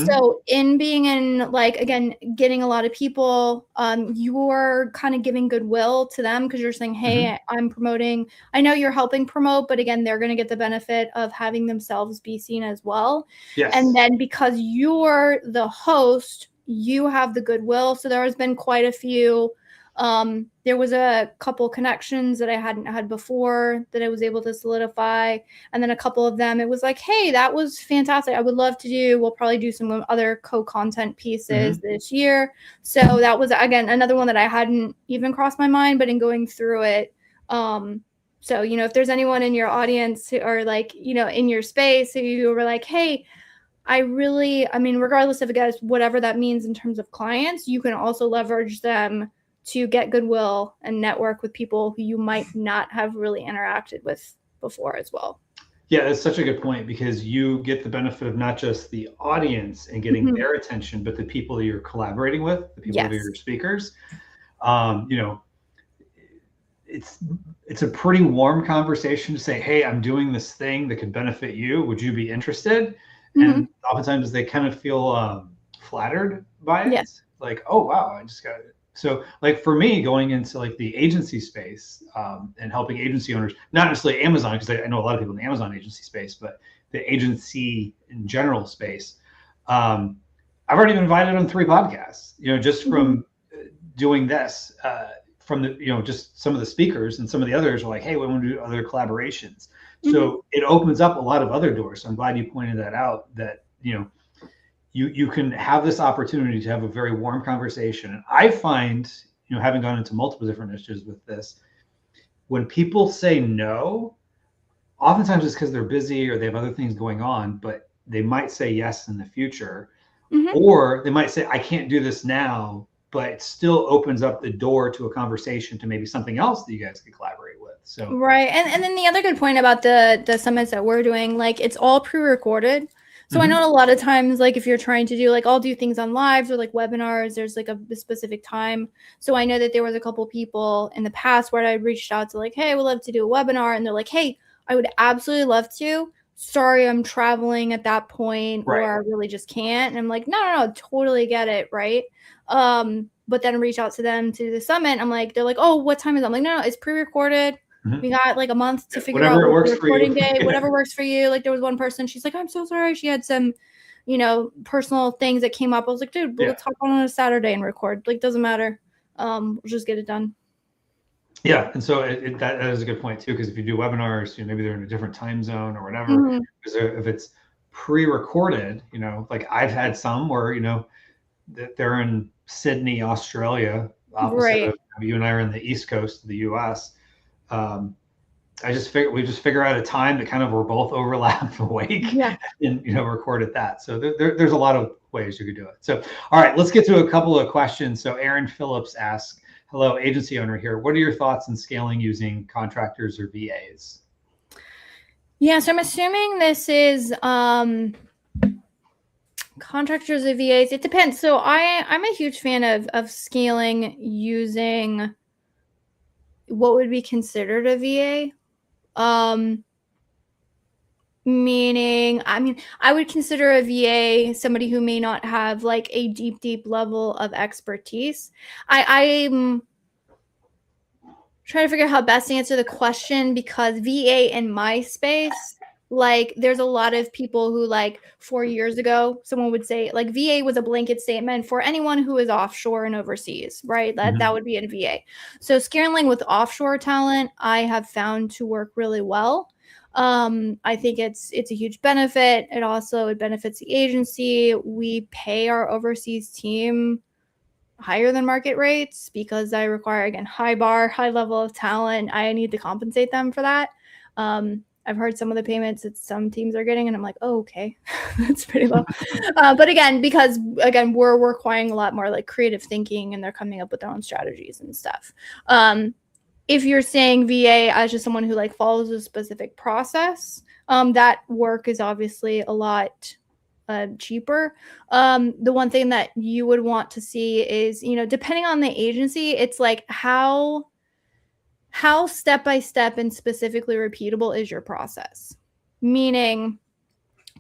So in being in, like, again, getting a lot of people, you're kind of giving goodwill to them, because you're saying, hey, I'm promoting, I know you're helping promote, but again, they're going to get the benefit of having themselves be seen as well. And then because you're the host, you have the goodwill. So there has been quite a few. There was a couple connections that I hadn't had before that I was able to solidify. And then a couple of them, it was like, hey, that was fantastic. I would love to do, we'll probably do some other co-content pieces this year. So that was, again, another one that I hadn't even crossed my mind, but in going through it, so, you know, if there's anyone in your audience or like, you know, in your space who you were like, hey, I mean, regardless of, I guess, whatever that means in terms of clients, you can also leverage them to get goodwill and network with people who you might not have really interacted with before as well. Yeah, that's such a good point, because you get the benefit of not just the audience and getting their attention, but the people that you're collaborating with, the people that are your speakers. You know, it's a pretty warm conversation to say, hey, I'm doing this thing that could benefit you. Would you be interested? And oftentimes they kind of feel flattered by it. Like, oh, wow, I just got it. So like for me, going into like the agency space and helping agency owners, not necessarily Amazon, because I know a lot of people in the Amazon agency space, but the agency in general space, I've already been invited on 3 podcasts, you know, just from doing this, from the, you know, just some of the speakers, and some of the others are like, hey, we want to do other collaborations. So it opens up a lot of other doors. So I'm glad you pointed that out, that, you know, you can have this opportunity to have a very warm conversation. And I find, you know, having gone into multiple different initiatives with this, when people say no, oftentimes it's because they're busy or they have other things going on, but they might say yes in the future. Or they might say, I can't do this now, but it still opens up the door to a conversation to maybe something else that you guys could collaborate with. So right. And then the other good point about the summits that we're doing, like it's all pre-recorded. So I know a lot of times, like if you're trying to do, like I'll do things on lives or like webinars, there's like a specific time. So I know that there was a couple people in the past where I reached out to like, hey, we'd love to do a webinar. And they're like, hey, I would absolutely love to. Sorry, I'm traveling at that point, right. or I really just can't. And I'm like, no, totally get it, right? But then I reach out to them to the summit. I'm like, they're like, oh, what time is it? I'm like, no, it's pre-recorded. We got like a month to figure out what the recording day, whatever works for you. Like there was one person, she's like, I'm so sorry. She had some, personal things that came up. I was like, dude, let's hop on a Saturday and record. Like, doesn't matter. We'll just get it done. Yeah. And so that is a good point too, because if you do webinars, maybe they're in a different time zone or whatever. Because if it's pre-recorded, like I've had some where, they're in Sydney, Australia, opposite of you and I are in the East Coast of the US. We just figure out a time that kind of we're both overlapped awake and record at that. So there's a lot of ways you could do it. So all right, let's get to a couple of questions. So Aaron Phillips asks, hello, agency owner here. What are your thoughts on scaling using contractors or VAs? Yeah, so I'm assuming this is contractors or VAs. It depends. So I'm a huge fan of scaling using what would be considered a VA. Meaning, I would consider a VA somebody who may not have like a deep level of expertise. I'm trying to figure out how best to answer the question, because VA in my space, like there's a lot of people who like 4 years ago, someone would say like VA was a blanket statement for anyone who is offshore and overseas, right? That would be in VA. So scaling with offshore talent, I have found to work really well. I think it's a huge benefit. It benefits the agency. We pay our overseas team higher than market rates because I require, again, high level of talent. I need to compensate them for that. I've heard some of the payments that some teams are getting, and I'm like, oh, okay, that's pretty low. But again, because we're requiring a lot more like creative thinking, and they're coming up with their own strategies and stuff. If you're saying VA as just someone who like follows a specific process, that work is obviously a lot cheaper. The one thing that you would want to see is, depending on the agency, it's like how step by step and specifically repeatable is your process. Meaning,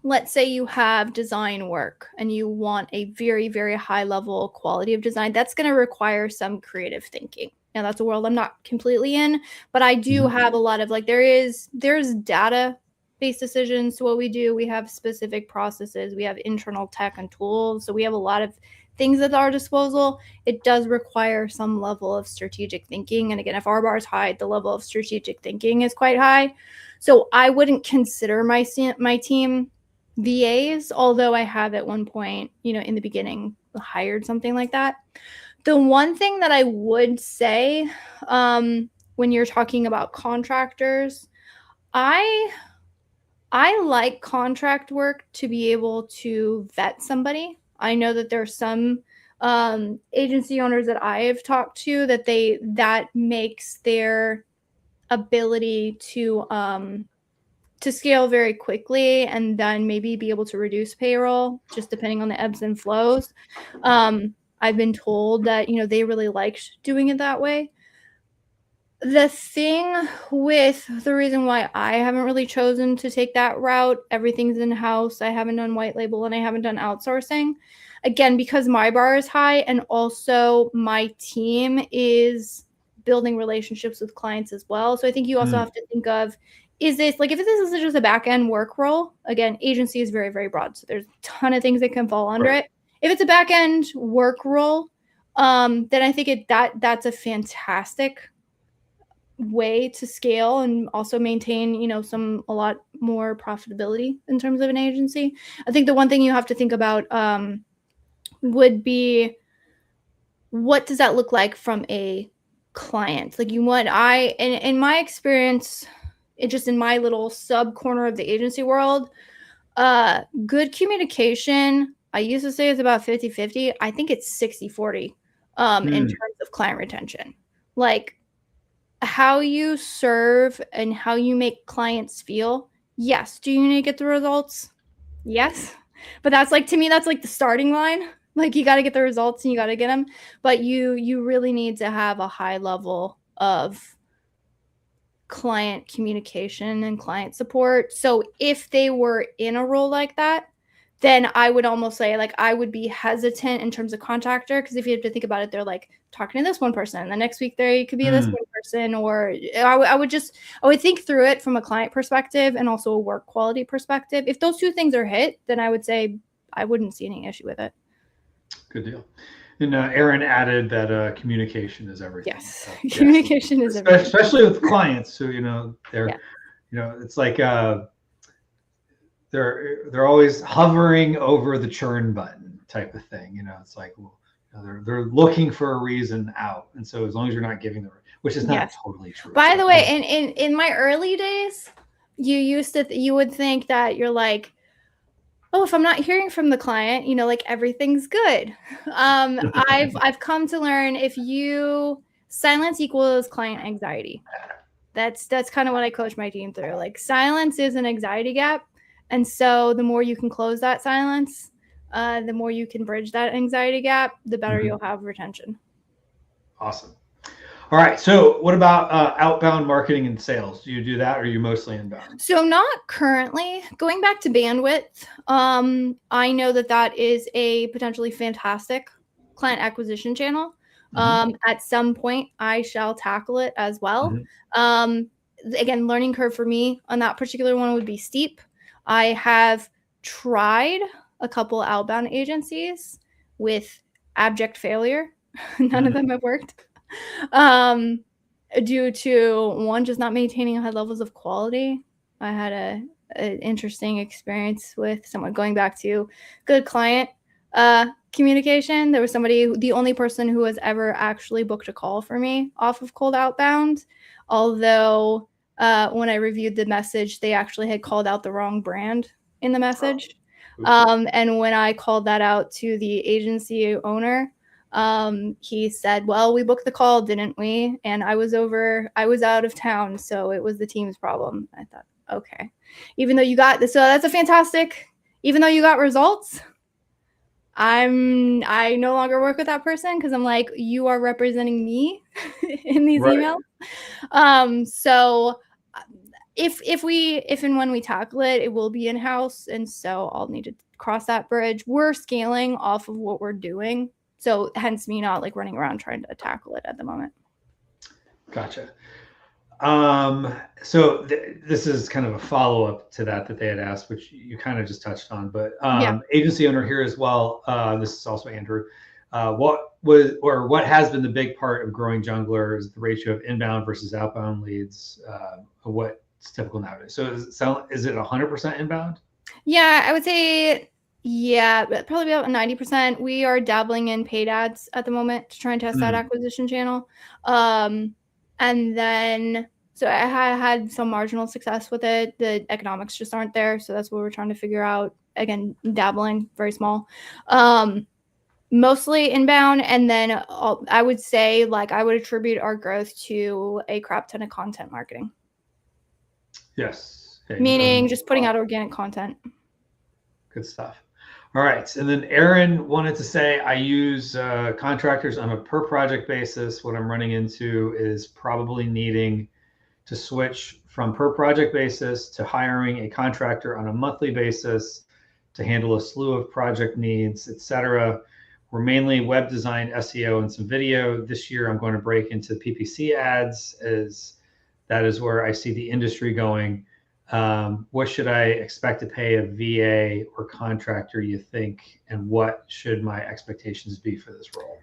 let's say you have design work and you want a very, very high level quality of design. That's going to require some creative thinking. Now, that's a world I'm not completely in, but I do have a lot of like, there's data-based decisions to what we do. We have specific processes. We have internal tech and tools. So we have a lot of things at our disposal. It does require some level of strategic thinking. And again, if our bar is high, the level of strategic thinking is quite high. So I wouldn't consider my team VAs, although I have at one point, in the beginning, hired something like that. The one thing that I would say when you're talking about contractors, I like contract work to be able to vet somebody. I know that there are some agency owners that I have talked to that makes their ability to scale very quickly and then maybe be able to reduce payroll just depending on the ebbs and flows. I've been told that, they really liked doing it that way. The thing with the reason why I haven't really chosen to take that route, everything's in-house. I haven't done white label and I haven't done outsourcing. Again, because my bar is high and also my team is building relationships with clients as well. So I think you also have to think of, is this like, if this is just a back-end work role, again, agency is very, very broad. So there's a ton of things that can fall under it. If it's a back-end work role, then I think that's a fantastic way to scale and also maintain, a lot more profitability in terms of an agency. I think the one thing you have to think about would be, what does that look like from a client? Like in my experience, just in my little sub corner of the agency world, good communication I used to say it's about 50-50. I think it's 60-40 in terms of client retention. Like how you serve and how you make clients feel. Yes. Do you need to get the results? Yes. But that's like, to me, that's like the starting line. Like you got to get the results and you got to get them. But you really need to have a high level of client communication and client support. So if they were in a role like that, then I would almost say like I would be hesitant in terms of contractor, because if you have to think about it, they're like talking to this one person, the next week there could be this one person, or I would think through it from a client perspective and also a work quality perspective. If those two things are hit, then I would say I wouldn't see any issue with it. Good deal. And Aaron added that communication is everything. Yes, so, communication is everything. Especially with clients who, they're, it's like they're always hovering over the churn button type of thing. It's like, well, they're looking for a reason out, and so as long as you're not giving them, which is not totally true. By the way, in my early days, you would think that you're like, oh, if I'm not hearing from the client, like everything's good. I've come to learn silence equals client anxiety. That's kind of what I coach my team through. Like silence is an anxiety gap. And so the more you can close that silence, the more you can bridge that anxiety gap, the better you'll have retention. Awesome. All right. So what about outbound marketing and sales? Do you do that, or are you mostly inbound? So not currently. Going back to bandwidth, I know that is a potentially fantastic client acquisition channel. At some point, I shall tackle it as well. Again, learning curve for me on that particular one would be steep. I have tried a couple outbound agencies with abject failure. None of them have worked. Due to one, just not maintaining high levels of quality. I had an interesting experience with someone, going back to good client communication. There was the only person who has ever actually booked a call for me off of cold outbound, although when I reviewed the message, they actually had called out the wrong brand in the message. And when I called that out to the agency owner, he said, well, we booked the call, didn't we? And I was out of town, so it was the team's problem. I thought, okay, even though you got this, so that's a fantastic, even though you got results, I no longer work with that person, because I'm like, you are representing me in these emails. So if and when we tackle it, it will be in-house, and so I'll need to cross that bridge. We're scaling off of what we're doing, so hence me not like running around trying to tackle it at the moment. Gotcha. So this is kind of a follow-up to that they had asked, which you kind of just touched on, but agency owner here as well. This is also Andrew. What has been the big part of growing Junglr is the ratio of inbound versus outbound leads. What's typical nowadays? So is it 100% inbound? Yeah, I would say, probably about 90%. We are dabbling in paid ads at the moment to try and test that acquisition channel. And then, so I had some marginal success with it. The economics just aren't there. So that's what we're trying to figure out. Again, dabbling, very small. Mostly inbound. And then I would say, like, I would attribute our growth to a crap ton of content marketing. Yes. Meaning just putting out organic content. Good stuff. All right. And then Aaron wanted to say, I use contractors on a per project basis. What I'm running into is probably needing to switch from per project basis to hiring a contractor on a monthly basis to handle a slew of project needs, etc. We're mainly web design, SEO, and some video. This year, I'm going to break into PPC ads, as that is where I see the industry going. What should I expect to pay a VA or contractor, you think, and what should my expectations be for this role?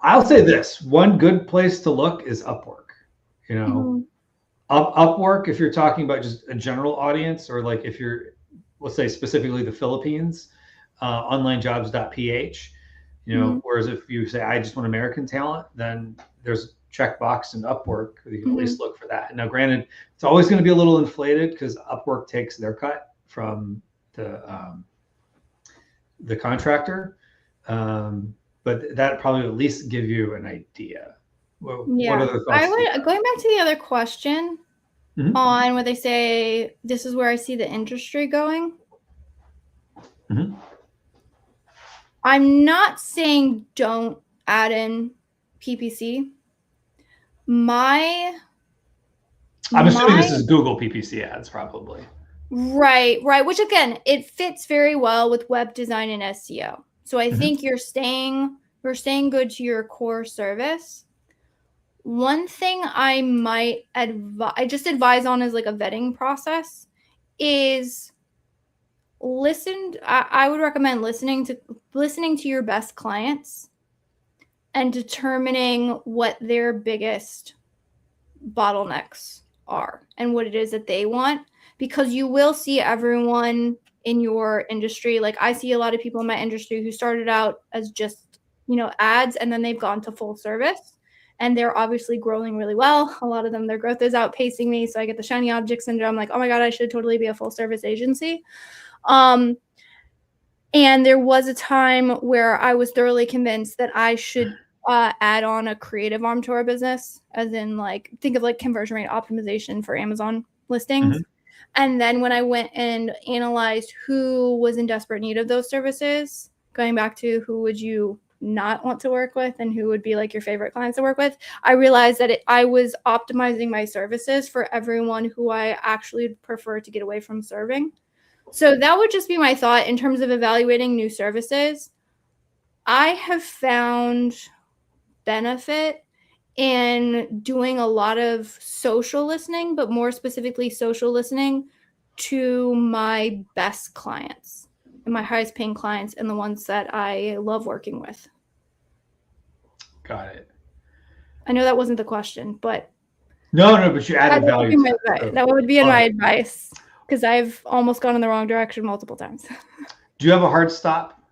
I'll say this: one good place to look is Upwork. Upwork, if you're talking about just a general audience, or like if you're, let's say specifically the Philippines, onlinejobs.ph. Whereas if you say I just want American talent, then there's checkbox in Upwork. You can at least look for that. Now, granted, it's always going to be a little inflated because Upwork takes their cut from the contractor. But that probably at least give you an idea. What other thoughts? Going back to the other question on what they say, this is where I see the industry going. I'm not saying don't add in PPC. I'm assuming this is Google PPC ads, probably. Right. Which again, it fits very well with web design and SEO. So I think you're staying good to your core service. One thing I might advise on as like a vetting process is I would recommend listening to your best clients and determining what their biggest bottlenecks are and what it is that they want, because you will see everyone in your industry. Like I see a lot of people in my industry who started out as just, ads, and then they've gone to full service and they're obviously growing really well. A lot of them, their growth is outpacing me. So I get the shiny object syndrome. Like, oh my God, I should totally be a full service agency. And there was a time where I was thoroughly convinced that I should add on a creative arm to our business, as in like, think of like conversion rate optimization for Amazon listings. And then when I went and analyzed who was in desperate need of those services, going back to who would you not want to work with and who would be like your favorite clients to work with, I realized that I was optimizing my services for everyone who I actually prefer to get away from serving. So that would just be my thought in terms of evaluating new services. I have found benefit in doing a lot of social listening, but more specifically social listening to my best clients and my highest paying clients and the ones that I love working with. Got it. I know that wasn't the question, but no, but you added value. That would be my advice, because I've almost gone in the wrong direction multiple times. Do you have a hard stop?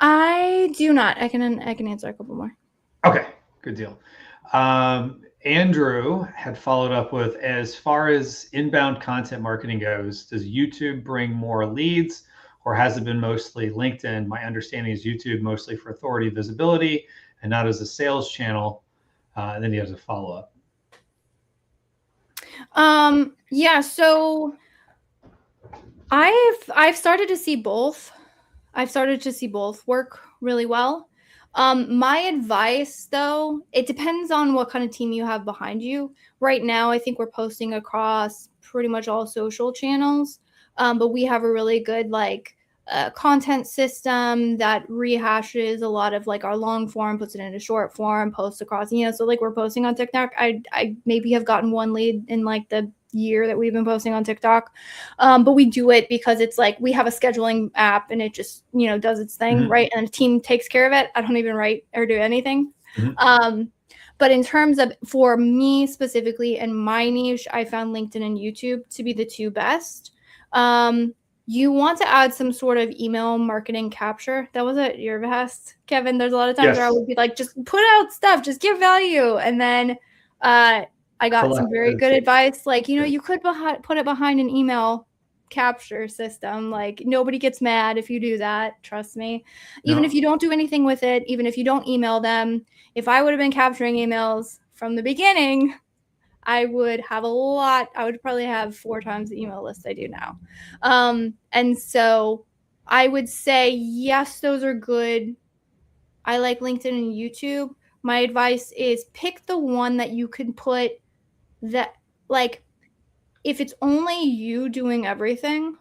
I do not. I can answer a couple more. Okay, good deal. Andrew had followed up with, as far as inbound content marketing goes, does YouTube bring more leads, or has it been mostly LinkedIn? My understanding is YouTube mostly for authority visibility and not as a sales channel. And then he has a follow-up. Yeah, so I've started to see both. I've started to see both work really well. My advice, though, it depends on what kind of team you have behind you. Right now, I think we're posting across pretty much all social channels, but we have a really good content system that rehashes a lot of like our long form, puts it into short form, posts across. So like we're posting on TikTok. I maybe have gotten one lead in like the year that we've been posting on TikTok, but we do it because it's like we have a scheduling app and it just does its thing, right? And the team takes care of it. I don't even write or do anything. But in terms of, for me specifically and my niche, I found LinkedIn and YouTube to be the two best. You want to add some sort of email marketing capture. That was at your behest, Kevin. There's a lot of times where I would be like, just put out stuff, just give value. And then I got some very good advice. Like, you could put it behind an email capture system. Like, nobody gets mad if you do that. Trust me. Even if you don't do anything with it, even if you don't email them, if I would have been capturing emails from the beginning, I would probably have 4 times the email list I do now. And so I would say, yes, those are good. I like LinkedIn and YouTube. My advice is pick the one that you can put that, like, if it's only you doing everything,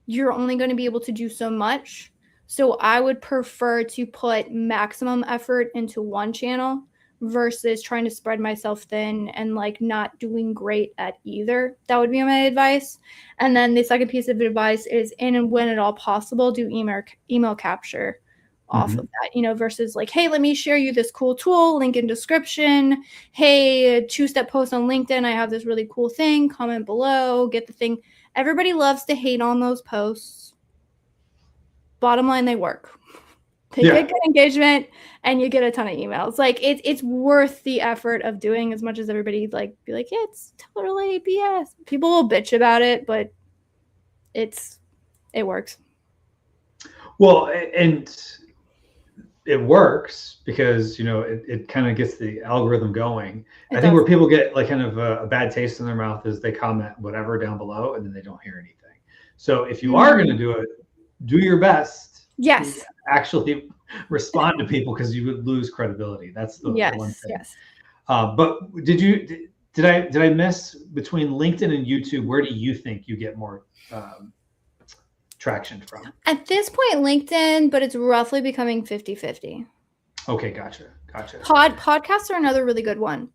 you're only going to be able to do so much. So I would prefer to put maximum effort into one channel versus trying to spread myself thin and like not doing great at either. That would be my advice. And then the second piece of advice is, in and when at all possible, do email capture off of that, versus like, hey, let me share you this cool tool, link in description. Hey, 2-step post on LinkedIn. I have this really cool thing. Comment below, get the thing. Everybody loves to hate on those posts. Bottom line, they work. They get good engagement and you get a ton of emails. Like it's worth the effort of doing, as much as everybody be like, yeah, it's totally BS. People will bitch about it, but it's It works. Well, and it works because, it kind of gets the algorithm going. I think where people get like kind of a bad taste in their mouth is they comment whatever down below and then they don't hear anything. So if you are going to do it, do your best. Yes. To actually respond to people, because you would lose credibility. That's the one thing. Yes. But did I miss between LinkedIn and YouTube? Where do you think you get more traction from? At this point, LinkedIn, but it's roughly becoming 50-50. Okay, gotcha. Podcasts are another really good one.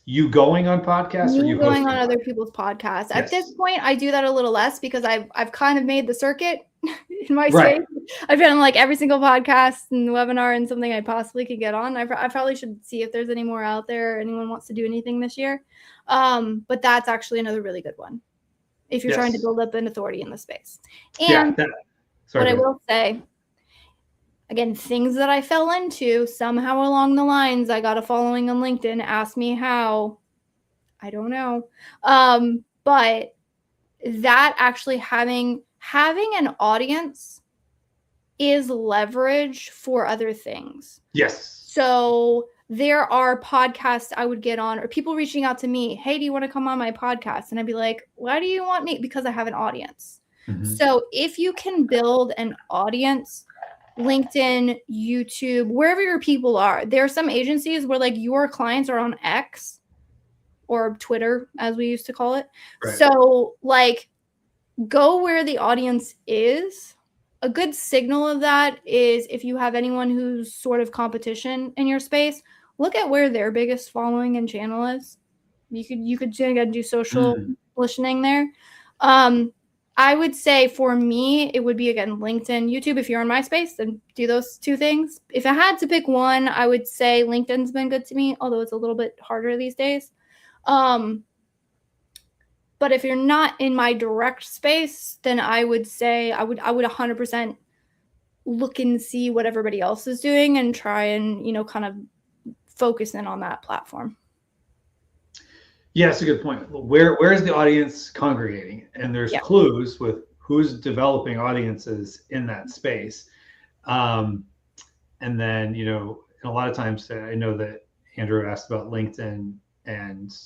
You going on podcasts, or you going on other people's podcasts? Yes. At this point, I do that a little less because I've kind of made the circuit in my space. I've been on like every single podcast and webinar and something I possibly could get on. I probably should see if there's any more out there. Anyone wants to do anything this year? But that's actually another really good one if you're trying to build up an authority in the space. And what I will say, again, things that I fell into somehow along the lines, I got a following on LinkedIn. Ask me how. I don't know. But that actually having an audience is leverage for other things. Yes. So there are podcasts I would get on, or people reaching out to me, hey, do you want to come on my podcast? And I'd be like, why do you want me? Because I have an audience. Mm-hmm. So if you can build an audience, LinkedIn, YouTube, wherever your people are, there are some agencies where like your clients are on X or Twitter, as we used to call it. Right. So like go where the audience is. A good signal of that is if you have anyone who's sort of competition in your space, look at where their biggest following and channel is. You could do social listening there. I would say for me, it would be, again, LinkedIn, YouTube. If you're in my space, then do those two things. If I had to pick one, I would say LinkedIn's been good to me, although it's a little bit harder these days. But if you're not in my direct space, then I would say I would 100% look and see what everybody else is doing and try and, kind of focus in on that platform. Yeah, that's a good point. Where is the audience congregating? And there's clues with who's developing audiences in that space. And then, and a lot of times I know that Andrew asked about LinkedIn and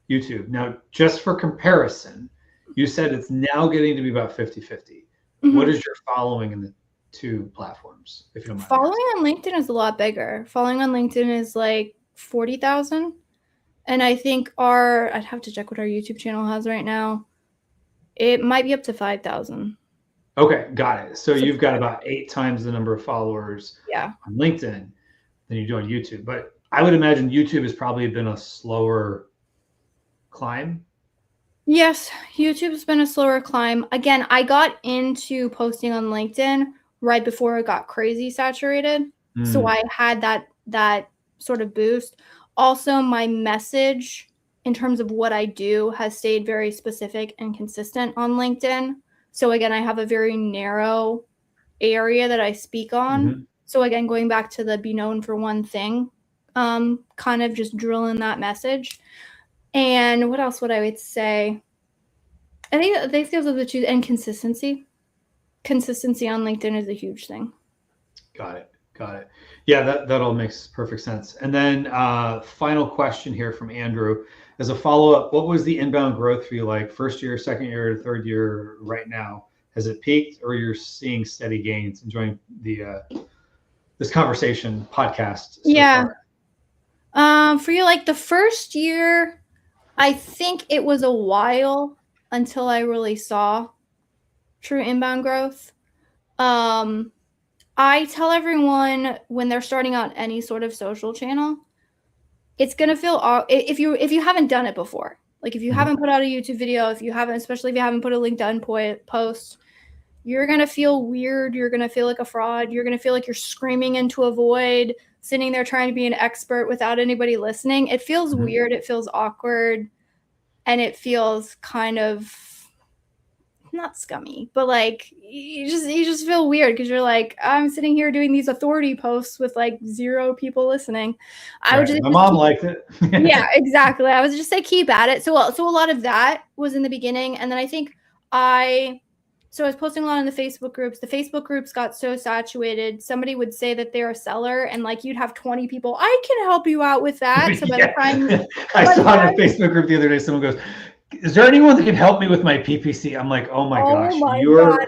YouTube. Now, just for comparison, you said it's now getting to be about 50-50. Mm-hmm. What is your following in the two platforms, if you don't mind? Following on LinkedIn is a lot bigger. Following on LinkedIn is like 40,000. And I think I'd have to check what our YouTube channel has right now. It might be up to 5,000. Okay, got it. So you've got about 8 times the number of followers on LinkedIn than you do on YouTube. But I would imagine YouTube has probably been a slower climb. Yes, YouTube's been a slower climb. Again, I got into posting on LinkedIn right before it got crazy saturated. So I had that sort of boost. Also, my message in terms of what I do has stayed very specific and consistent on LinkedIn. So again, I have a very narrow area that I speak on. Mm-hmm. So again, going back to the be known for one thing, kind of just drilling that message. And what else would I would say? I think those are the two, and consistency. Consistency on LinkedIn is a huge thing. Got it. Yeah, that all makes perfect sense. And then final question here from Andrew. As a follow-up, what was the inbound growth for you like first year, second year, third year right now? Has it peaked, or you're seeing steady gains? Enjoying the this conversation podcast so far. For you, like the first year, I think it was a while until I really saw true inbound growth. I tell everyone when they're starting out any sort of social channel, it's going to feel, if you haven't done it before, like if you haven't put out a YouTube video, especially if you haven't put a LinkedIn post, you're going to feel weird. You're going to feel like a fraud. You're going to feel like you're screaming into a void, sitting there trying to be an expert without anybody listening. It feels weird. It feels awkward. And it feels kind of not scummy, but like you just feel weird because you're like, I'm sitting here doing these authority posts with like 0 people listening. My mom liked it. Yeah, exactly. I was just say keep at it. So a lot of that was in the beginning, and then I think I So I was posting a lot in the Facebook groups. The Facebook groups got so saturated. Somebody would say that they're a seller, and like you'd have 20 people. I can help you out with that. So by the time I saw in a Facebook group the other day, someone goes, "Is there anyone that can help me with my PPC?" I'm like, "Oh my gosh, your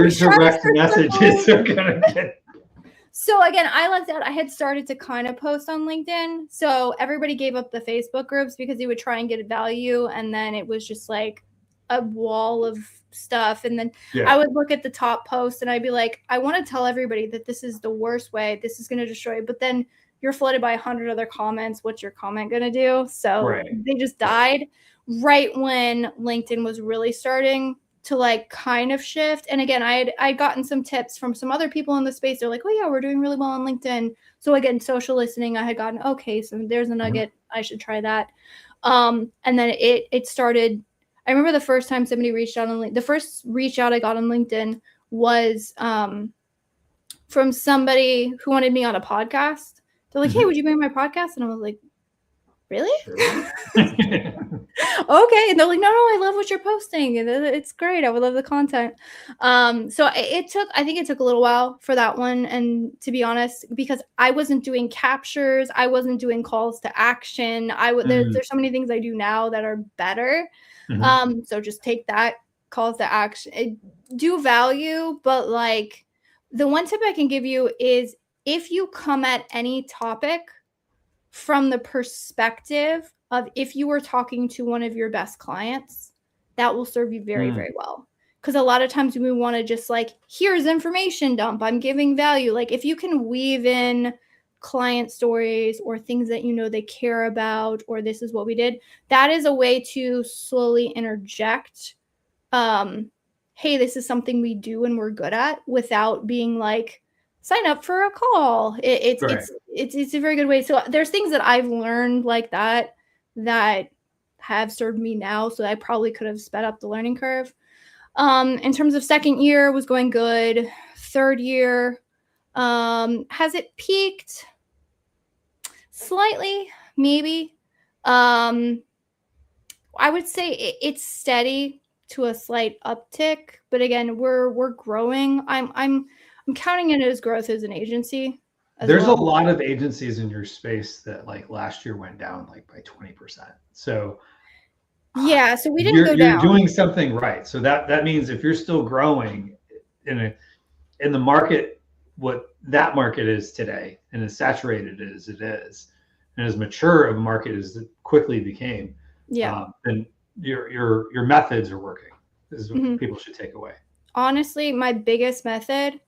direct messages are gonna get." So again, I left out. I had started to kind of post on LinkedIn. So everybody gave up the Facebook groups because they would try and get value, and then it was just like a wall of stuff. And then I would look at the top post and I'd be like, I want to tell everybody that this is the worst way. This is going to destroy you. But then you're flooded by 100 other comments. What's your comment going to do? So they just died right when LinkedIn was really starting to like kind of shift. And again, I'd gotten some tips from some other people in the space. They're like, oh yeah, we're doing really well on LinkedIn. So again, social listening, I had gotten, okay, so there's a nugget. I should try that. And then it started. I remember the first time somebody reached out on LinkedIn, the first reach out I got on LinkedIn was from somebody who wanted me on a podcast. They're like, hey, would you be on my podcast? And I was like, really? Sure. Okay. And they're like, no, I love what you're posting. And it's great. I would love the content. So I think it took a little while for that one. And to be honest, because I wasn't doing captures, I wasn't doing calls to action. There's so many things I do now that are better. So just take that, calls to action, do value. But like the one tip I can give you is if you come at any topic from the perspective of if you were talking to one of your best clients, that will serve you very, very well. Because a lot of times we want to just like, here's information dump, I'm giving value. Like if you can weave in client stories or things that you know they care about, or this is what we did, that is a way to slowly interject, hey, this is something we do and we're good at, without being like, sign up for a call. It's a very good way. So there's things that I've learned like that have served me now. So I probably could have sped up the learning curve. In terms of second year was going good. Third year, has it peaked? Slightly, maybe. I would say it's steady to a slight uptick, but again, we're growing. I'm counting it as growth as an agency. There's a lot of agencies in your space that like last year went down like by 20%. So yeah, so we didn't go down. You're doing something right. So that means if you're still growing in the market, what that market is today, and as saturated as it is, and as mature of a market as it quickly became, then your methods are working. This is what people should take away. Honestly, my biggest method,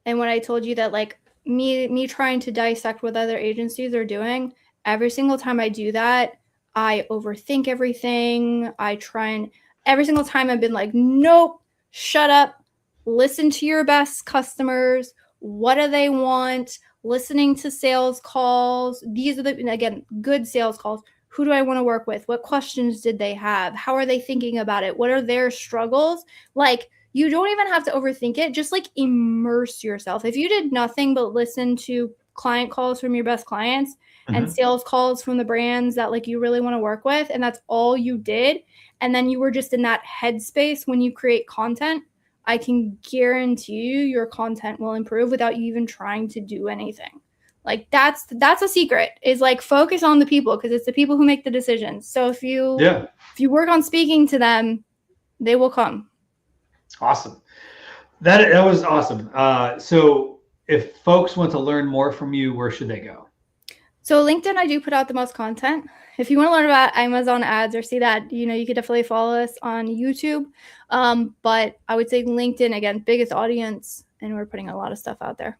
and when I told you that like me trying to dissect what other agencies are doing, every single time I do that, I overthink everything. Every single time I've been like, nope, shut up, listen to your best customers. What do they want? Listening to sales calls. These are again, good sales calls. Who do I want to work with? What questions did they have? How are they thinking about it? What are their struggles? Like, you don't even have to overthink it. Just like immerse yourself. If you did nothing but listen to client calls from your best clients and sales calls from the brands that like you really want to work with, and that's all you did, and then you were just in that headspace when you create content, I can guarantee you your content will improve without you even trying to do anything. Like that's a secret, is like focus on the people, because it's the people who make the decisions. So if you work on speaking to them, they will come. Awesome. That was awesome. So if folks want to learn more from you, where should they go? So LinkedIn, I do put out the most content. If you want to learn about Amazon ads or see that, you could definitely follow us on YouTube. But I would say LinkedIn, again, biggest audience, and we're putting a lot of stuff out there.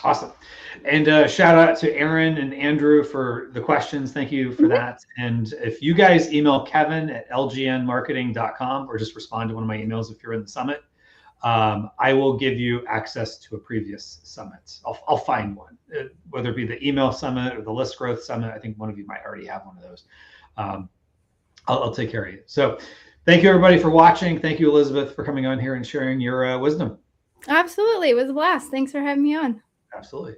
Awesome. And shout out to Aaron and Andrew for the questions. Thank you for that. And if you guys email kevin@lgnmarketing.com or just respond to one of my emails if you're in the summit, I will give you access to a previous summit. I'll find one, whether it be the email summit or the list growth summit. I think one of you might already have one of those. I'll take care of you. So thank you, everybody, for watching. Thank you, Elizabeth, for coming on here and sharing your wisdom. Absolutely. It was a blast. Thanks for having me on. Absolutely.